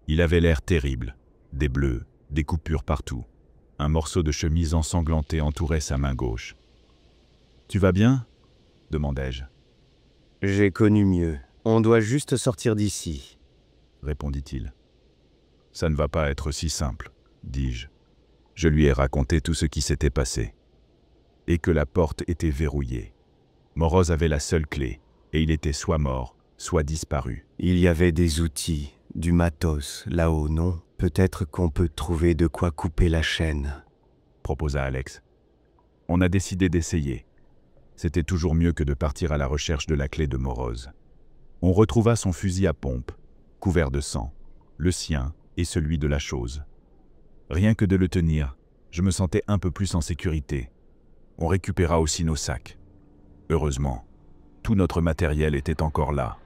Il avait l'air terrible. Des bleus, des coupures partout. Un morceau de chemise ensanglanté entourait sa main gauche. « Tu vas bien ?» demandai-je. « J'ai connu mieux. On doit juste sortir d'ici. » répondit-il. « Ça ne va pas être si simple, » dis-je. Je lui ai raconté tout ce qui s'était passé. Et que la porte était verrouillée. Morozov avait la seule clé, et il était soit mort, soit disparu. « Il y avait des outils, du matos, là-haut, non? Peut-être qu'on peut trouver de quoi couper la chaîne. » proposa Alex. On a décidé d'essayer. C'était toujours mieux que de partir à la recherche de la clé de Morose. On retrouva son fusil à pompe, couvert de sang, le sien et celui de la chose. Rien que de le tenir, je me sentais un peu plus en sécurité. On récupéra aussi nos sacs. Heureusement, tout notre matériel était encore là.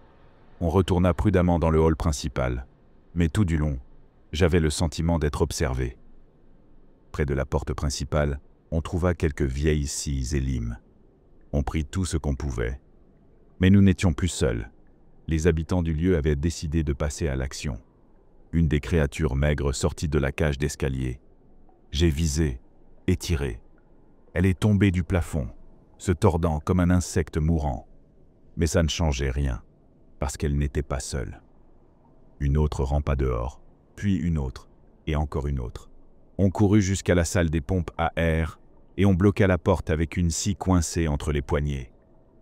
On retourna prudemment dans le hall principal, mais tout du long, j'avais le sentiment d'être observé. Près de la porte principale, on trouva quelques vieilles scies et limes. On prit tout ce qu'on pouvait. Mais nous n'étions plus seuls. Les habitants du lieu avaient décidé de passer à l'action. Une des créatures maigres sortit de la cage d'escalier. J'ai visé et tiré. Elle est tombée du plafond, se tordant comme un insecte mourant. Mais ça ne changeait rien, parce qu'elle n'était pas seule. Une autre rampa dehors, puis une autre, et encore une autre. On courut jusqu'à la salle des pompes à air, et on bloqua la porte avec une scie coincée entre les poignets.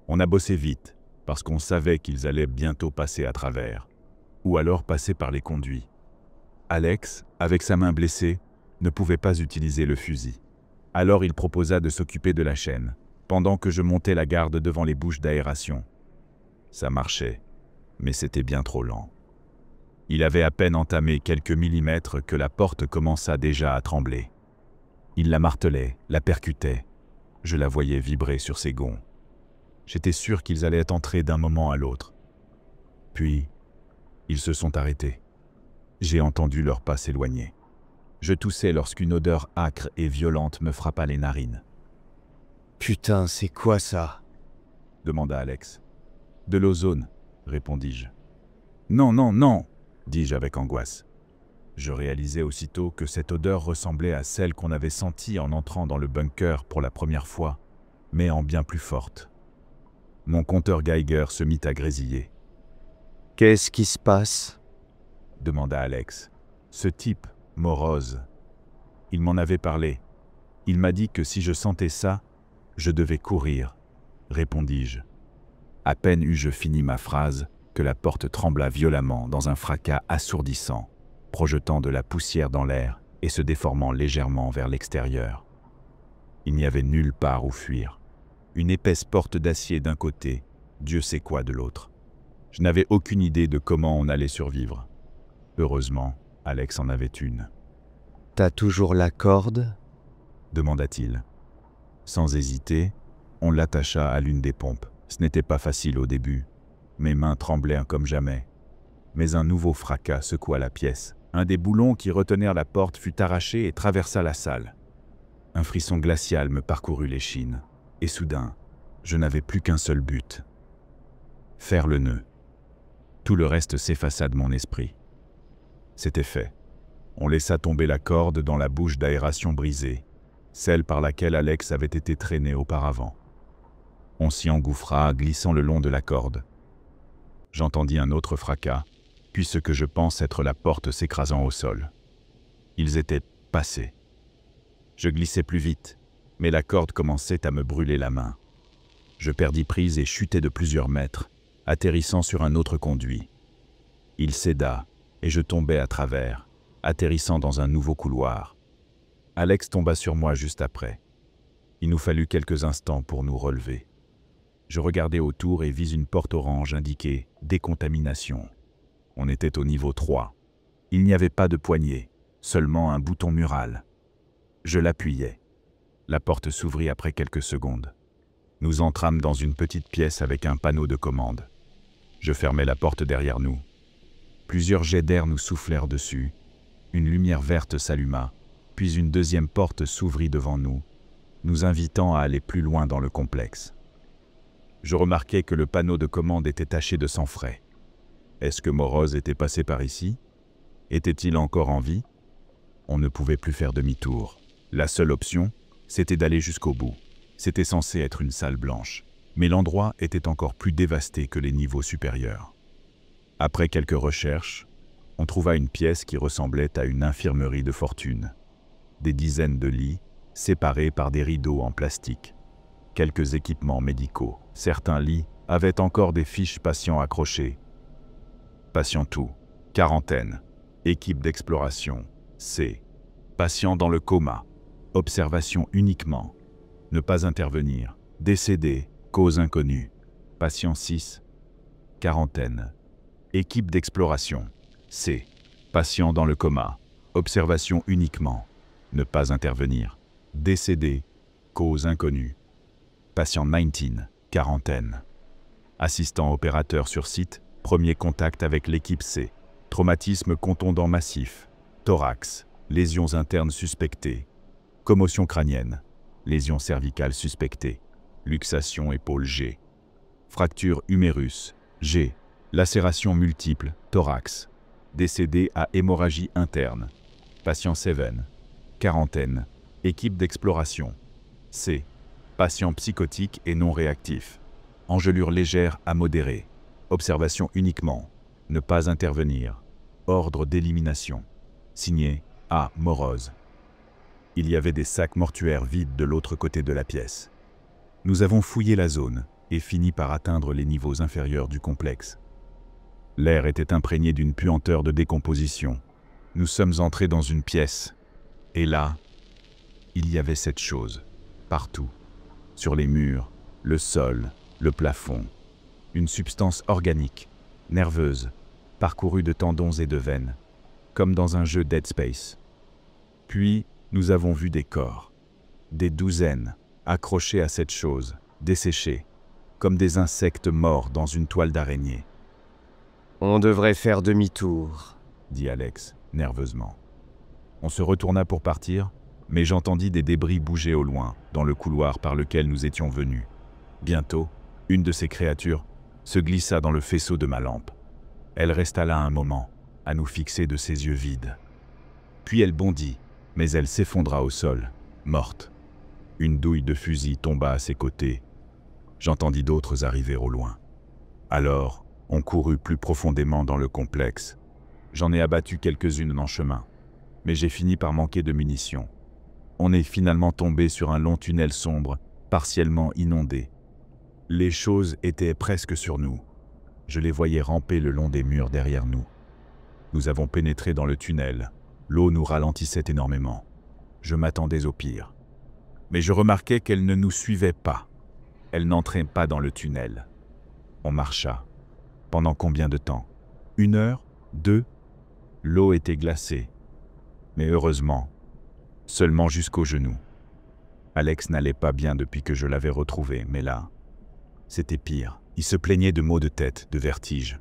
On a bossé vite, parce qu'on savait qu'ils allaient bientôt passer à travers, ou alors passer par les conduits. Alex, avec sa main blessée, ne pouvait pas utiliser le fusil. Alors il proposa de s'occuper de la chaîne, pendant que je montais la garde devant les bouches d'aération. Ça marchait, mais c'était bien trop lent. Il avait à peine entamé quelques millimètres que la porte commença déjà à trembler. Il la martelait, la percutait. Je la voyais vibrer sur ses gonds. J'étais sûr qu'ils allaient entrer d'un moment à l'autre. Puis, ils se sont arrêtés. J'ai entendu leurs pas s'éloigner. Je toussais lorsqu'une odeur âcre et violente me frappa les narines. « Putain, c'est quoi ça ?» demanda Alex. « De l'ozone, » répondis-je. « Non, non, non !» dis-je avec angoisse. Je réalisais aussitôt que cette odeur ressemblait à celle qu'on avait sentie en entrant dans le bunker pour la première fois, mais en bien plus forte. Mon compteur Geiger se mit à grésiller. « Qu'est-ce qui se passe ?» demanda Alex. « Ce type, Morose. Il m'en avait parlé. Il m'a dit que si je sentais ça, je devais courir, répondis-je. À peine eus-je fini ma phrase que la porte trembla violemment dans un fracas assourdissant, projetant de la poussière dans l'air et se déformant légèrement vers l'extérieur. Il n'y avait nulle part où fuir. Une épaisse porte d'acier d'un côté, Dieu sait quoi de l'autre. Je n'avais aucune idée de comment on allait survivre. Heureusement, Alex en avait une. « T'as toujours la corde ?» demanda-t-il. Sans hésiter, on l'attacha à l'une des pompes. Ce n'était pas facile au début. Mes mains tremblaient comme jamais. Mais un nouveau fracas secoua la pièce. Un des boulons qui retenaient la porte fut arraché et traversa la salle. Un frisson glacial me parcourut l'échine. Et soudain, je n'avais plus qu'un seul but. Faire le nœud. Tout le reste s'effaça de mon esprit. C'était fait. On laissa tomber la corde dans la bouche d'aération brisée, celle par laquelle Alex avait été traîné auparavant. On s'y engouffra, glissant le long de la corde. J'entendis un autre fracas, puis ce que je pense être la porte s'écrasant au sol. Ils étaient passés. Je glissais plus vite, mais la corde commençait à me brûler la main. Je perdis prise et chutai de plusieurs mètres, atterrissant sur un autre conduit. Il céda, et je tombai à travers, atterrissant dans un nouveau couloir. Alex tomba sur moi juste après. Il nous fallut quelques instants pour nous relever. Je regardai autour et vis une porte orange indiquée « Décontamination ». On était au niveau 3. Il n'y avait pas de poignée, seulement un bouton mural. Je l'appuyai. La porte s'ouvrit après quelques secondes. Nous entrâmes dans une petite pièce avec un panneau de commande. Je fermai la porte derrière nous. Plusieurs jets d'air nous soufflèrent dessus. Une lumière verte s'alluma, puis une deuxième porte s'ouvrit devant nous, nous invitant à aller plus loin dans le complexe. Je remarquai que le panneau de commande était taché de sang frais. Est-ce que Morose était passé par ici? Était-il encore en vie? On ne pouvait plus faire demi-tour. La seule option, c'était d'aller jusqu'au bout. C'était censé être une salle blanche, mais l'endroit était encore plus dévasté que les niveaux supérieurs. Après quelques recherches, on trouva une pièce qui ressemblait à une infirmerie de fortune. Des dizaines de lits, séparés par des rideaux en plastique. Quelques équipements médicaux. Certains lits avaient encore des fiches patients accrochées. Patient tout. Quarantaine. Équipe d'exploration. C. Patient dans le coma. Observation uniquement. Ne pas intervenir. Décédé. Cause inconnue. Patient 6. Quarantaine. Équipe d'exploration. C. Patient dans le coma. Observation uniquement. Ne pas intervenir. Décédé. Cause inconnue. Patient 19. Quarantaine. Assistant opérateur sur site. Premier contact avec l'équipe C. Traumatisme contondant massif. Thorax. Lésions internes suspectées. Commotion crânienne. Lésions cervicales suspectées. Luxation épaule G. Fracture humérus G. Lacération multiple. Thorax. Décédé à hémorragie interne. Patient 7. Quarantaine. Équipe d'exploration. C. Patient psychotique et non réactif. Engelure légère à modérée. Observation uniquement. Ne pas intervenir. Ordre d'élimination. Signé A. Morose. Il y avait des sacs mortuaires vides de l'autre côté de la pièce. Nous avons fouillé la zone et fini par atteindre les niveaux inférieurs du complexe. L'air était imprégné d'une puanteur de décomposition. Nous sommes entrés dans une pièce. Et là, il y avait cette chose. Partout. Sur les murs, le sol, le plafond. Une substance organique, nerveuse, parcourue de tendons et de veines, comme dans un jeu Dead Space. Puis, nous avons vu des corps. Des douzaines, accrochés à cette chose, desséchés, comme des insectes morts dans une toile d'araignée. « On devrait faire demi-tour », dit Alex, nerveusement. On se retourna pour partir, mais j'entendis des débris bouger au loin, dans le couloir par lequel nous étions venus. Bientôt, une de ces créatures se glissa dans le faisceau de ma lampe. Elle resta là un moment, à nous fixer de ses yeux vides. Puis elle bondit, mais elle s'effondra au sol, morte. Une douille de fusil tomba à ses côtés. J'entendis d'autres arriver au loin. Alors, on courut plus profondément dans le complexe. J'en ai abattu quelques-unes en chemin, mais j'ai fini par manquer de munitions. On est finalement tombé sur un long tunnel sombre, partiellement inondé. Les choses étaient presque sur nous. Je les voyais ramper le long des murs derrière nous. Nous avons pénétré dans le tunnel. L'eau nous ralentissait énormément. Je m'attendais au pire. Mais je remarquai qu'elle ne nous suivait pas. Elle n'entrait pas dans le tunnel. On marcha. Pendant combien de temps? 1 heure? 2? L'eau était glacée. Mais heureusement, seulement jusqu'aux genoux. Alex n'allait pas bien depuis que je l'avais retrouvé, mais là, c'était pire. Il se plaignait de maux de tête, de vertige.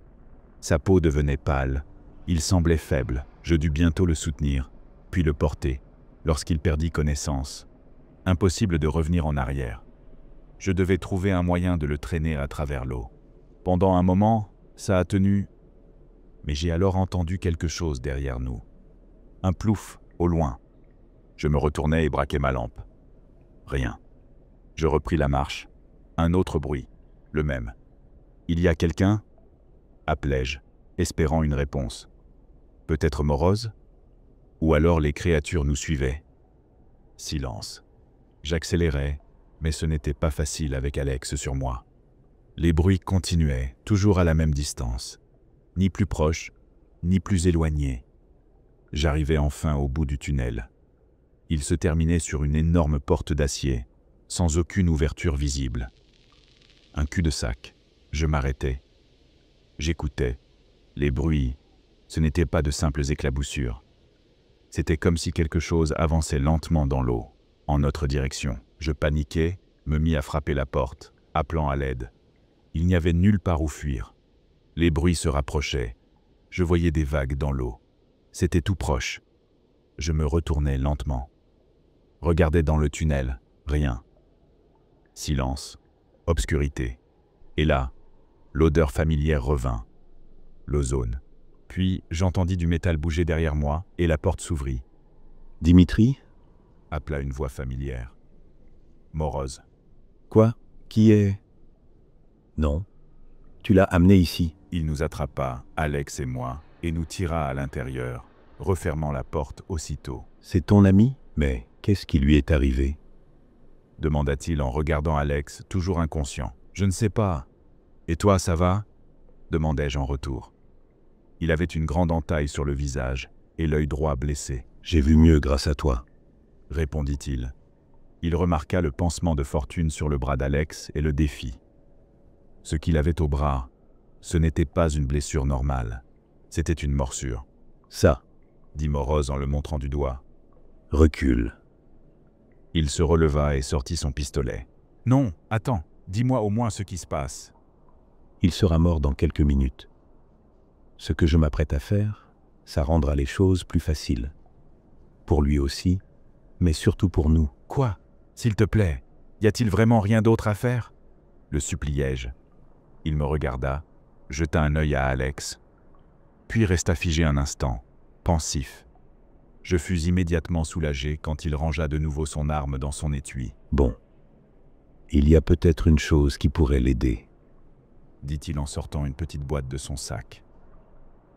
Sa peau devenait pâle. Il semblait faible. Je dus bientôt le soutenir, puis le porter, lorsqu'il perdit connaissance. Impossible de revenir en arrière. Je devais trouver un moyen de le traîner à travers l'eau. Pendant un moment, ça a tenu, mais j'ai alors entendu quelque chose derrière nous. Un plouf, au loin. Je me retournai et braquai ma lampe. Rien. Je repris la marche. Un autre bruit, le même. « Il y a quelqu'un » appelai-je, espérant une réponse. Peut-être Morose? Ou alors les créatures nous suivaient. Silence. J'accélérais, mais ce n'était pas facile avec Alex sur moi. Les bruits continuaient, toujours à la même distance. Ni plus proche, ni plus éloigné. J'arrivais enfin au bout du tunnel. Il se terminait sur une énorme porte d'acier, sans aucune ouverture visible. Un cul-de-sac. Je m'arrêtais. J'écoutais. Les bruits, ce n'étaient pas de simples éclaboussures. C'était comme si quelque chose avançait lentement dans l'eau, en notre direction. Je paniquai, me mis à frapper la porte, appelant à l'aide. Il n'y avait nulle part où fuir. Les bruits se rapprochaient. Je voyais des vagues dans l'eau. C'était tout proche. Je me retournai lentement. Regardais dans le tunnel, rien. Silence, obscurité. Et là, l'odeur familière revint. L'ozone. Puis j'entendis du métal bouger derrière moi et la porte s'ouvrit. « Dimitri » appela une voix familière. Morose. « Quoi? Qui est ?»« Non. Tu l'as amené ici. » Il nous attrapa, Alex et moi, et nous tira à l'intérieur, refermant la porte aussitôt. « C'est ton ami? Mais qu'est-ce qui lui est arrivé ?» demanda-t-il en regardant Alex, toujours inconscient. « Je ne sais pas. Et toi, ça va ?» demandai-je en retour. Il avait une grande entaille sur le visage et l'œil droit blessé. « J'ai vu mieux grâce à toi. » répondit-il. Il remarqua le pansement de fortune sur le bras d'Alex et le défit. Ce qu'il avait au bras, ce n'était pas une blessure normale. C'était une morsure, Ça, dit Morose en le montrant du doigt. recule. Il se releva et sortit son pistolet. Non, attends, dis-moi au moins ce qui se passe. Il sera mort dans quelques minutes. Ce que je m'apprête à faire, ça rendra les choses plus faciles. Pour lui aussi, mais surtout pour nous. Quoi? S'il te plaît, y a-t-il vraiment rien d'autre à faire? Le suppliai-je. Il me regarda, jeta un œil à Alex, puis resta figé un instant, pensif. Je fus immédiatement soulagé quand il rangea de nouveau son arme dans son étui. Bon, il y a peut-être une chose qui pourrait l'aider. Dit-il en sortant une petite boîte de son sac.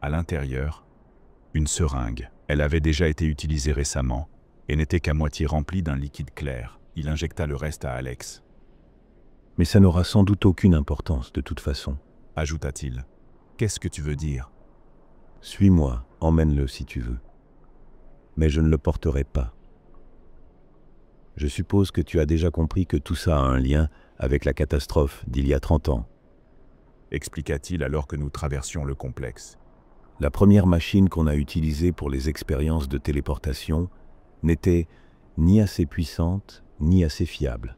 À l'intérieur, une seringue. Elle avait déjà été utilisée récemment et n'était qu'à moitié remplie d'un liquide clair. Il injecta le reste à Alex. Mais ça n'aura sans doute aucune importance de toute façon. Ajouta-t-il. Qu'est-ce que tu veux dire? Suis-moi, emmène-le si tu veux. Mais je ne le porterai pas. Je suppose que tu as déjà compris que tout ça a un lien avec la catastrophe d'il y a 30 ans. Expliqua-t-il alors que nous traversions le complexe. La première machine qu'on a utilisée pour les expériences de téléportation n'était ni assez puissante ni assez fiable.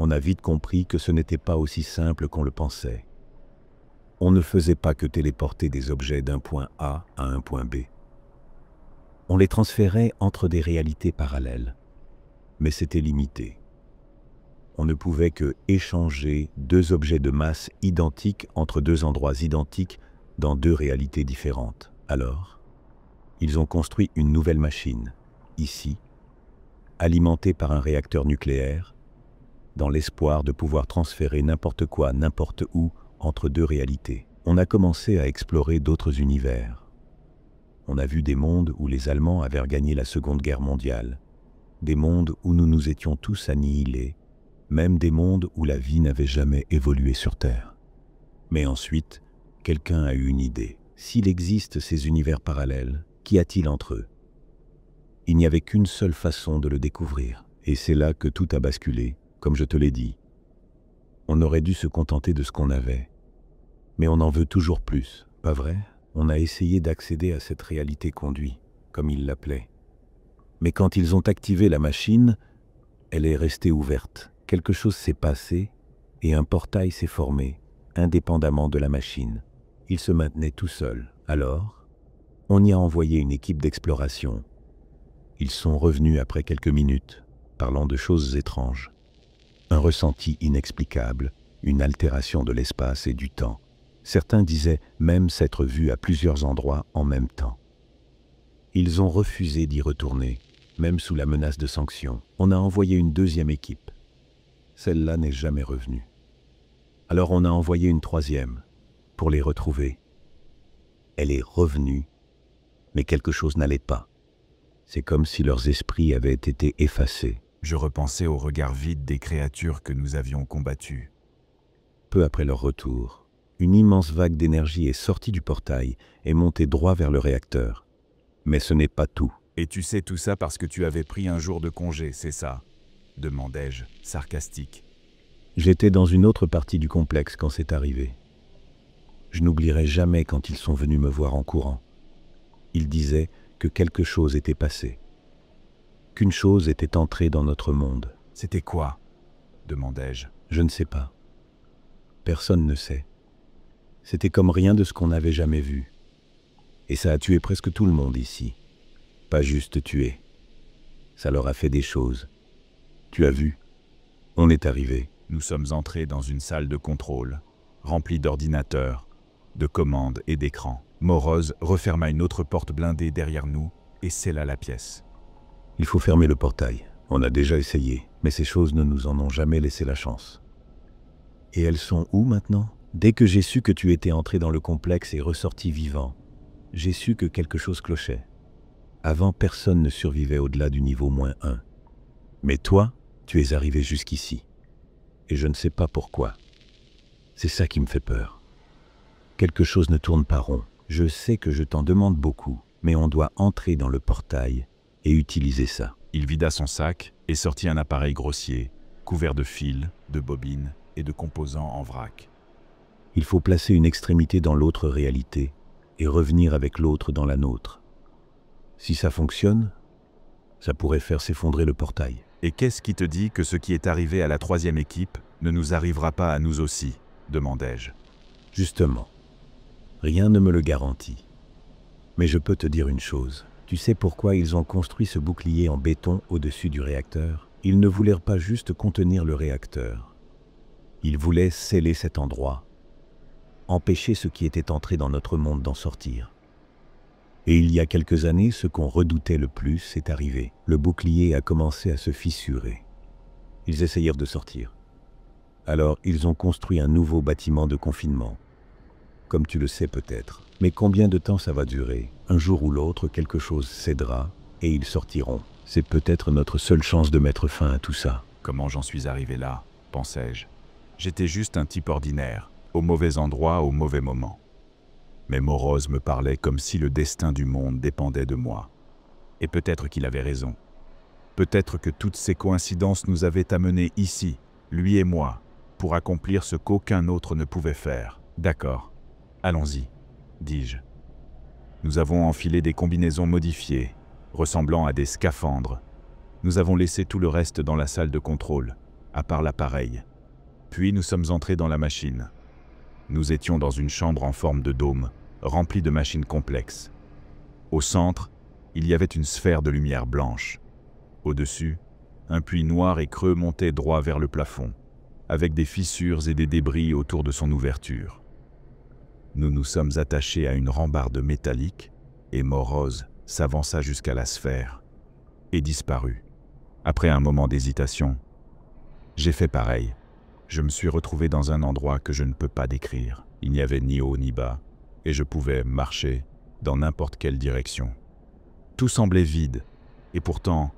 On a vite compris que ce n'était pas aussi simple qu'on le pensait. On ne faisait pas que téléporter des objets d'un point A à un point B. On les transférait entre des réalités parallèles, mais c'était limité. On ne pouvait que échanger deux objets de masse identiques entre deux endroits identiques dans deux réalités différentes. Alors, ils ont construit une nouvelle machine, ici, alimentée par un réacteur nucléaire, dans l'espoir de pouvoir transférer n'importe quoi, n'importe où, entre deux réalités. On a commencé à explorer d'autres univers. On a vu des mondes où les Allemands avaient gagné la Seconde Guerre mondiale, des mondes où nous nous étions tous annihilés, même des mondes où la vie n'avait jamais évolué sur Terre. Mais ensuite, quelqu'un a eu une idée. S'il existe ces univers parallèles, qu'y a-t-il entre eux? Il n'y avait qu'une seule façon de le découvrir. Et c'est là que tout a basculé, comme je te l'ai dit. On aurait dû se contenter de ce qu'on avait. Mais on en veut toujours plus, pas vrai? On a essayé d'accéder à cette réalité conduite, comme ils l'appelaient. Mais quand ils ont activé la machine, elle est restée ouverte. Quelque chose s'est passé et un portail s'est formé, indépendamment de la machine. Il se maintenait tout seul. Alors, on y a envoyé une équipe d'exploration. Ils sont revenus après quelques minutes, parlant de choses étranges. Un ressenti inexplicable, une altération de l'espace et du temps. Certains disaient même s'être vus à plusieurs endroits en même temps. Ils ont refusé d'y retourner, même sous la menace de sanctions. On a envoyé une deuxième équipe. Celle-là n'est jamais revenue. Alors on a envoyé une troisième, pour les retrouver. Elle est revenue, mais quelque chose n'allait pas. C'est comme si leurs esprits avaient été effacés. Je repensais au regard vide des créatures que nous avions combattues. Peu après leur retour, une immense vague d'énergie est sortie du portail et montée droit vers le réacteur. Mais ce n'est pas tout. Et tu sais tout ça parce que tu avais pris un jour de congé, c'est ça? Demandai-je, sarcastique. J'étais dans une autre partie du complexe quand c'est arrivé. Je n'oublierai jamais quand ils sont venus me voir en courant. Ils disaient que quelque chose était passé, qu'une chose était entrée dans notre monde. C'était quoi? Demandai-je. Je ne sais pas. Personne ne sait. C'était comme rien de ce qu'on n'avait jamais vu. Et ça a tué presque tout le monde ici. Pas juste tué. Ça leur a fait des choses. Tu as vu? On est arrivé. Nous sommes entrés dans une salle de contrôle, remplie d'ordinateurs, de commandes et d'écrans. Morose referma une autre porte blindée derrière nous et scella la pièce. Il faut fermer le portail. On a déjà essayé, mais ces choses ne nous en ont jamais laissé la chance. Et elles sont où maintenant? Dès que j'ai su que tu étais entré dans le complexe et ressorti vivant, j'ai su que quelque chose clochait. Avant, personne ne survivait au-delà du niveau -1. Mais toi, tu es arrivé jusqu'ici. Et je ne sais pas pourquoi. C'est ça qui me fait peur. Quelque chose ne tourne pas rond. Je sais que je t'en demande beaucoup, mais on doit entrer dans le portail et utiliser ça. Il vida son sac et sortit un appareil grossier, couvert de fils, de bobines et de composants en vrac. Il faut placer une extrémité dans l'autre réalité et revenir avec l'autre dans la nôtre. Si ça fonctionne, ça pourrait faire s'effondrer le portail. Et qu'est-ce qui te dit que ce qui est arrivé à la 3e équipe ne nous arrivera pas à nous aussi ? Demandai-je. Justement, rien ne me le garantit. Mais je peux te dire une chose. Tu sais pourquoi ils ont construit ce bouclier en béton au-dessus du réacteur ? Ils ne voulaient pas juste contenir le réacteur. Ils voulaient sceller cet endroit, empêcher ce qui était entré dans notre monde d'en sortir. Et il y a quelques années, ce qu'on redoutait le plus est arrivé. Le bouclier a commencé à se fissurer. Ils essayèrent de sortir. Alors, ils ont construit un nouveau bâtiment de confinement. Comme tu le sais peut-être. Mais combien de temps ça va durer? Un jour ou l'autre, quelque chose cédera et ils sortiront. C'est peut-être notre seule chance de mettre fin à tout ça. Comment j'en suis arrivé là, pensais-je. J'étais juste un type ordinaire, au mauvais endroit, au mauvais moment. Mais Morose me parlait comme si le destin du monde dépendait de moi. Et peut-être qu'il avait raison. Peut-être que toutes ces coïncidences nous avaient amenés ici, lui et moi, pour accomplir ce qu'aucun autre ne pouvait faire. D'accord, allons-y, dis-je. Nous avons enfilé des combinaisons modifiées, ressemblant à des scaphandres. Nous avons laissé tout le reste dans la salle de contrôle, à part l'appareil. Puis nous sommes entrés dans la machine. Nous étions dans une chambre en forme de dôme, remplie de machines complexes. Au centre, il y avait une sphère de lumière blanche. Au-dessus, un puits noir et creux montait droit vers le plafond, avec des fissures et des débris autour de son ouverture. Nous nous sommes attachés à une rambarde métallique et Morose s'avança jusqu'à la sphère et disparut. Après un moment d'hésitation, j'ai fait pareil. Je me suis retrouvé dans un endroit que je ne peux pas décrire. Il n'y avait ni haut ni bas et je pouvais marcher dans n'importe quelle direction. Tout semblait vide et pourtant,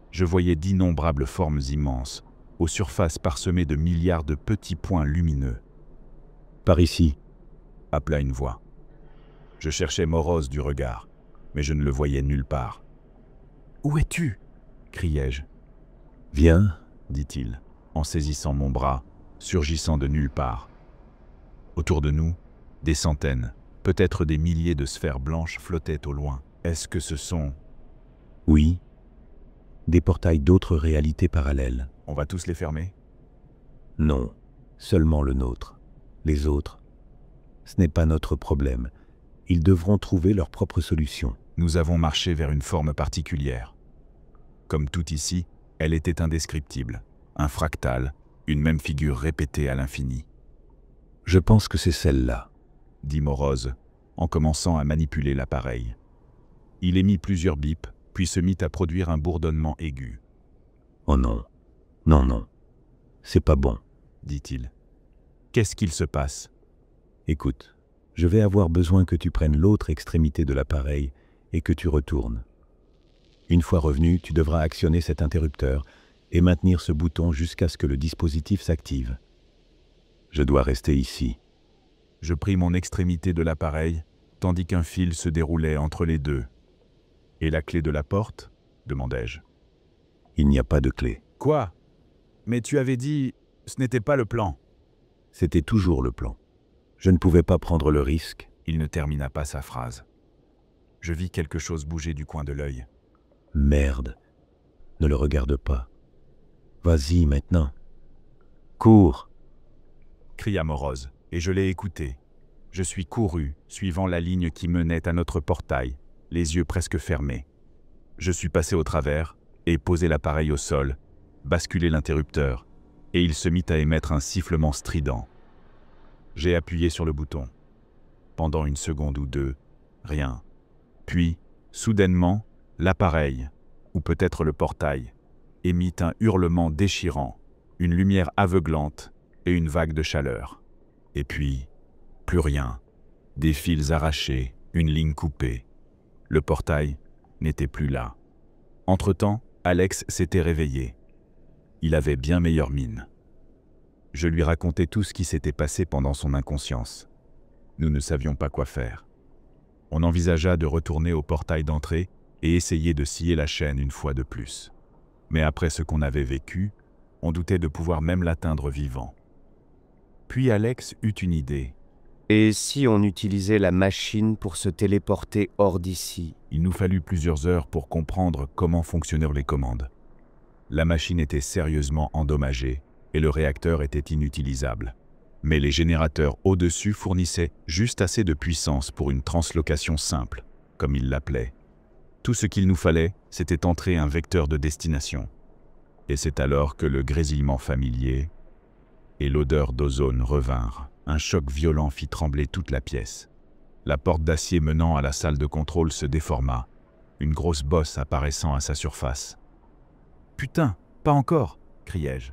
je voyais d'innombrables formes immenses, aux surfaces parsemées de milliards de petits points lumineux. « Par ici !» appela une voix. Je cherchais Morose du regard, mais je ne le voyais nulle part. « Où es-tu » criai-je. « Viens » dit-il, en saisissant mon bras, surgissant de nulle part. Autour de nous, des centaines, peut-être des milliers de sphères blanches flottaient au loin. Est-ce que ce sont... Oui. Des portails d'autres réalités parallèles. On va tous les fermer? Non, seulement le nôtre. Les autres, ce n'est pas notre problème. Ils devront trouver leur propre solution. Nous avons marché vers une forme particulière. Comme tout ici, elle était indescriptible. Un fractal, une même figure répétée à l'infini. Je pense que c'est celle-là, dit Morose, en commençant à manipuler l'appareil. Il émit plusieurs bips, puis se mit à produire un bourdonnement aigu. Oh non, non, non, c'est pas bon, dit-il. Qu'est-ce qu'il se passe? Écoute, je vais avoir besoin que tu prennes l'autre extrémité de l'appareil et que tu retournes. Une fois revenu, tu devras actionner cet interrupteur et maintenir ce bouton jusqu'à ce que le dispositif s'active. Je dois rester ici. Je pris mon extrémité de l'appareil, tandis qu'un fil se déroulait entre les deux. « Et la clé de la porte ?» demandai-je. Il n'y a pas de clé. Quoi? Mais tu avais dit, ce n'était pas le plan. C'était toujours le plan. Je ne pouvais pas prendre le risque. Il ne termina pas sa phrase. Je vis quelque chose bouger du coin de l'œil. Merde. Ne le regarde pas. Vas-y maintenant. Cours, cria Morose, et je l'ai écouté. Je suis couru, suivant la ligne qui menait à notre portail, les yeux presque fermés. Je suis passé au travers et posé l'appareil au sol, basculé l'interrupteur, et il se mit à émettre un sifflement strident. J'ai appuyé sur le bouton. Pendant une seconde ou deux, rien. Puis, soudainement, l'appareil, ou peut-être le portail, émit un hurlement déchirant, une lumière aveuglante et une vague de chaleur. Et puis, plus rien. Des fils arrachés, une ligne coupée. Le portail n'était plus là. Entre-temps, Alex s'était réveillé. Il avait bien meilleure mine. Je lui racontais tout ce qui s'était passé pendant son inconscience. Nous ne savions pas quoi faire. On envisagea de retourner au portail d'entrée et essayer de scier la chaîne une fois de plus. Mais après ce qu'on avait vécu, on doutait de pouvoir même l'atteindre vivant. Puis Alex eut une idée. Et si on utilisait la machine pour se téléporter hors d'ici? Il nous fallut plusieurs heures pour comprendre comment fonctionnaient les commandes. La machine était sérieusement endommagée et le réacteur était inutilisable. Mais les générateurs au-dessus fournissaient juste assez de puissance pour une translocation simple, comme ils l'appelaient. Tout ce qu'il nous fallait, c'était entrer un vecteur de destination. Et c'est alors que le grésillement familier et l'odeur d'ozone revinrent. Un choc violent fit trembler toute la pièce. La porte d'acier menant à la salle de contrôle se déforma, une grosse bosse apparaissant à sa surface. « Putain, pas encore !» criai-je.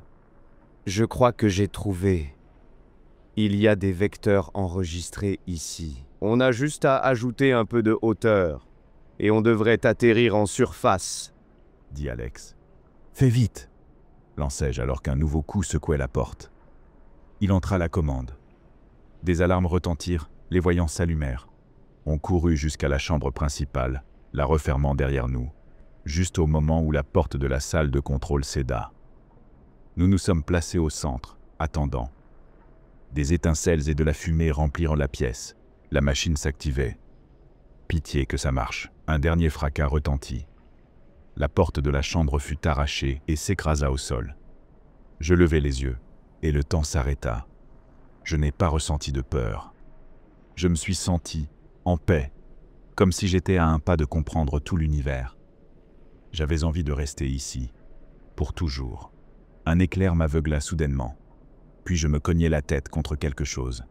Je crois que j'ai trouvé. Il y a des vecteurs enregistrés ici. On a juste à ajouter un peu de hauteur, et on devrait atterrir en surface, dit Alex. « Fais vite !» lançai-je alors qu'un nouveau coup secouait la porte. Il entra la commande. Des alarmes retentirent, les voyants s'allumèrent. On courut jusqu'à la chambre principale, la refermant derrière nous, juste au moment où la porte de la salle de contrôle céda. Nous nous sommes placés au centre, attendant. Des étincelles et de la fumée remplirent la pièce. La machine s'activait. Pitié que ça marche. Un dernier fracas retentit. La porte de la chambre fut arrachée et s'écrasa au sol. Je levai les yeux, et le temps s'arrêta. Je n'ai pas ressenti de peur. Je me suis senti en paix, comme si j'étais à un pas de comprendre tout l'univers. J'avais envie de rester ici, pour toujours. Un éclair m'aveugla soudainement, puis je me cognai la tête contre quelque chose.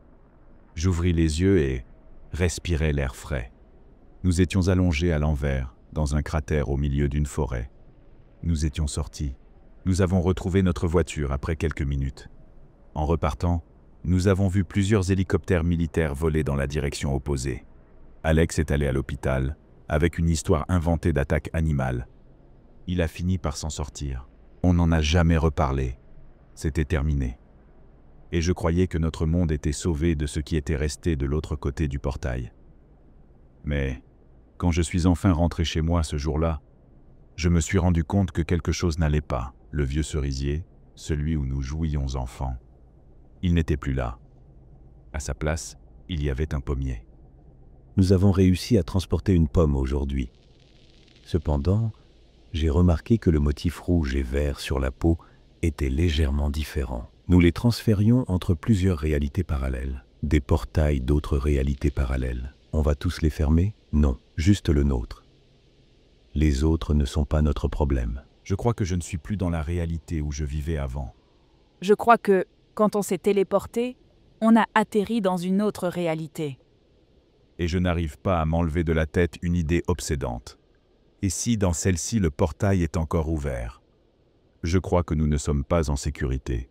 J'ouvris les yeux et respirai l'air frais. Nous étions allongés à l'envers, dans un cratère au milieu d'une forêt. Nous étions sortis. Nous avons retrouvé notre voiture après quelques minutes. En repartant, nous avons vu plusieurs hélicoptères militaires voler dans la direction opposée. Alex est allé à l'hôpital, avec une histoire inventée d'attaque animale. Il a fini par s'en sortir. On n'en a jamais reparlé. C'était terminé. Et je croyais que notre monde était sauvé de ce qui était resté de l'autre côté du portail. Mais, quand je suis enfin rentré chez moi ce jour-là, je me suis rendu compte que quelque chose n'allait pas. Le vieux cerisier, celui où nous jouions enfants, il n'était plus là. À sa place, il y avait un pommier. Nous avons réussi à transporter une pomme aujourd'hui. Cependant, j'ai remarqué que le motif rouge et vert sur la peau était légèrement différent. Nous les transférions entre plusieurs réalités parallèles, des portails d'autres réalités parallèles. On va tous les fermer? Non, juste le nôtre. Les autres ne sont pas notre problème. Je crois que je ne suis plus dans la réalité où je vivais avant. Je crois que, quand on s'est téléporté, on a atterri dans une autre réalité. Et je n'arrive pas à m'enlever de la tête une idée obsédante. Et si dans celle-ci le portail est encore ouvert? Je crois que nous ne sommes pas en sécurité.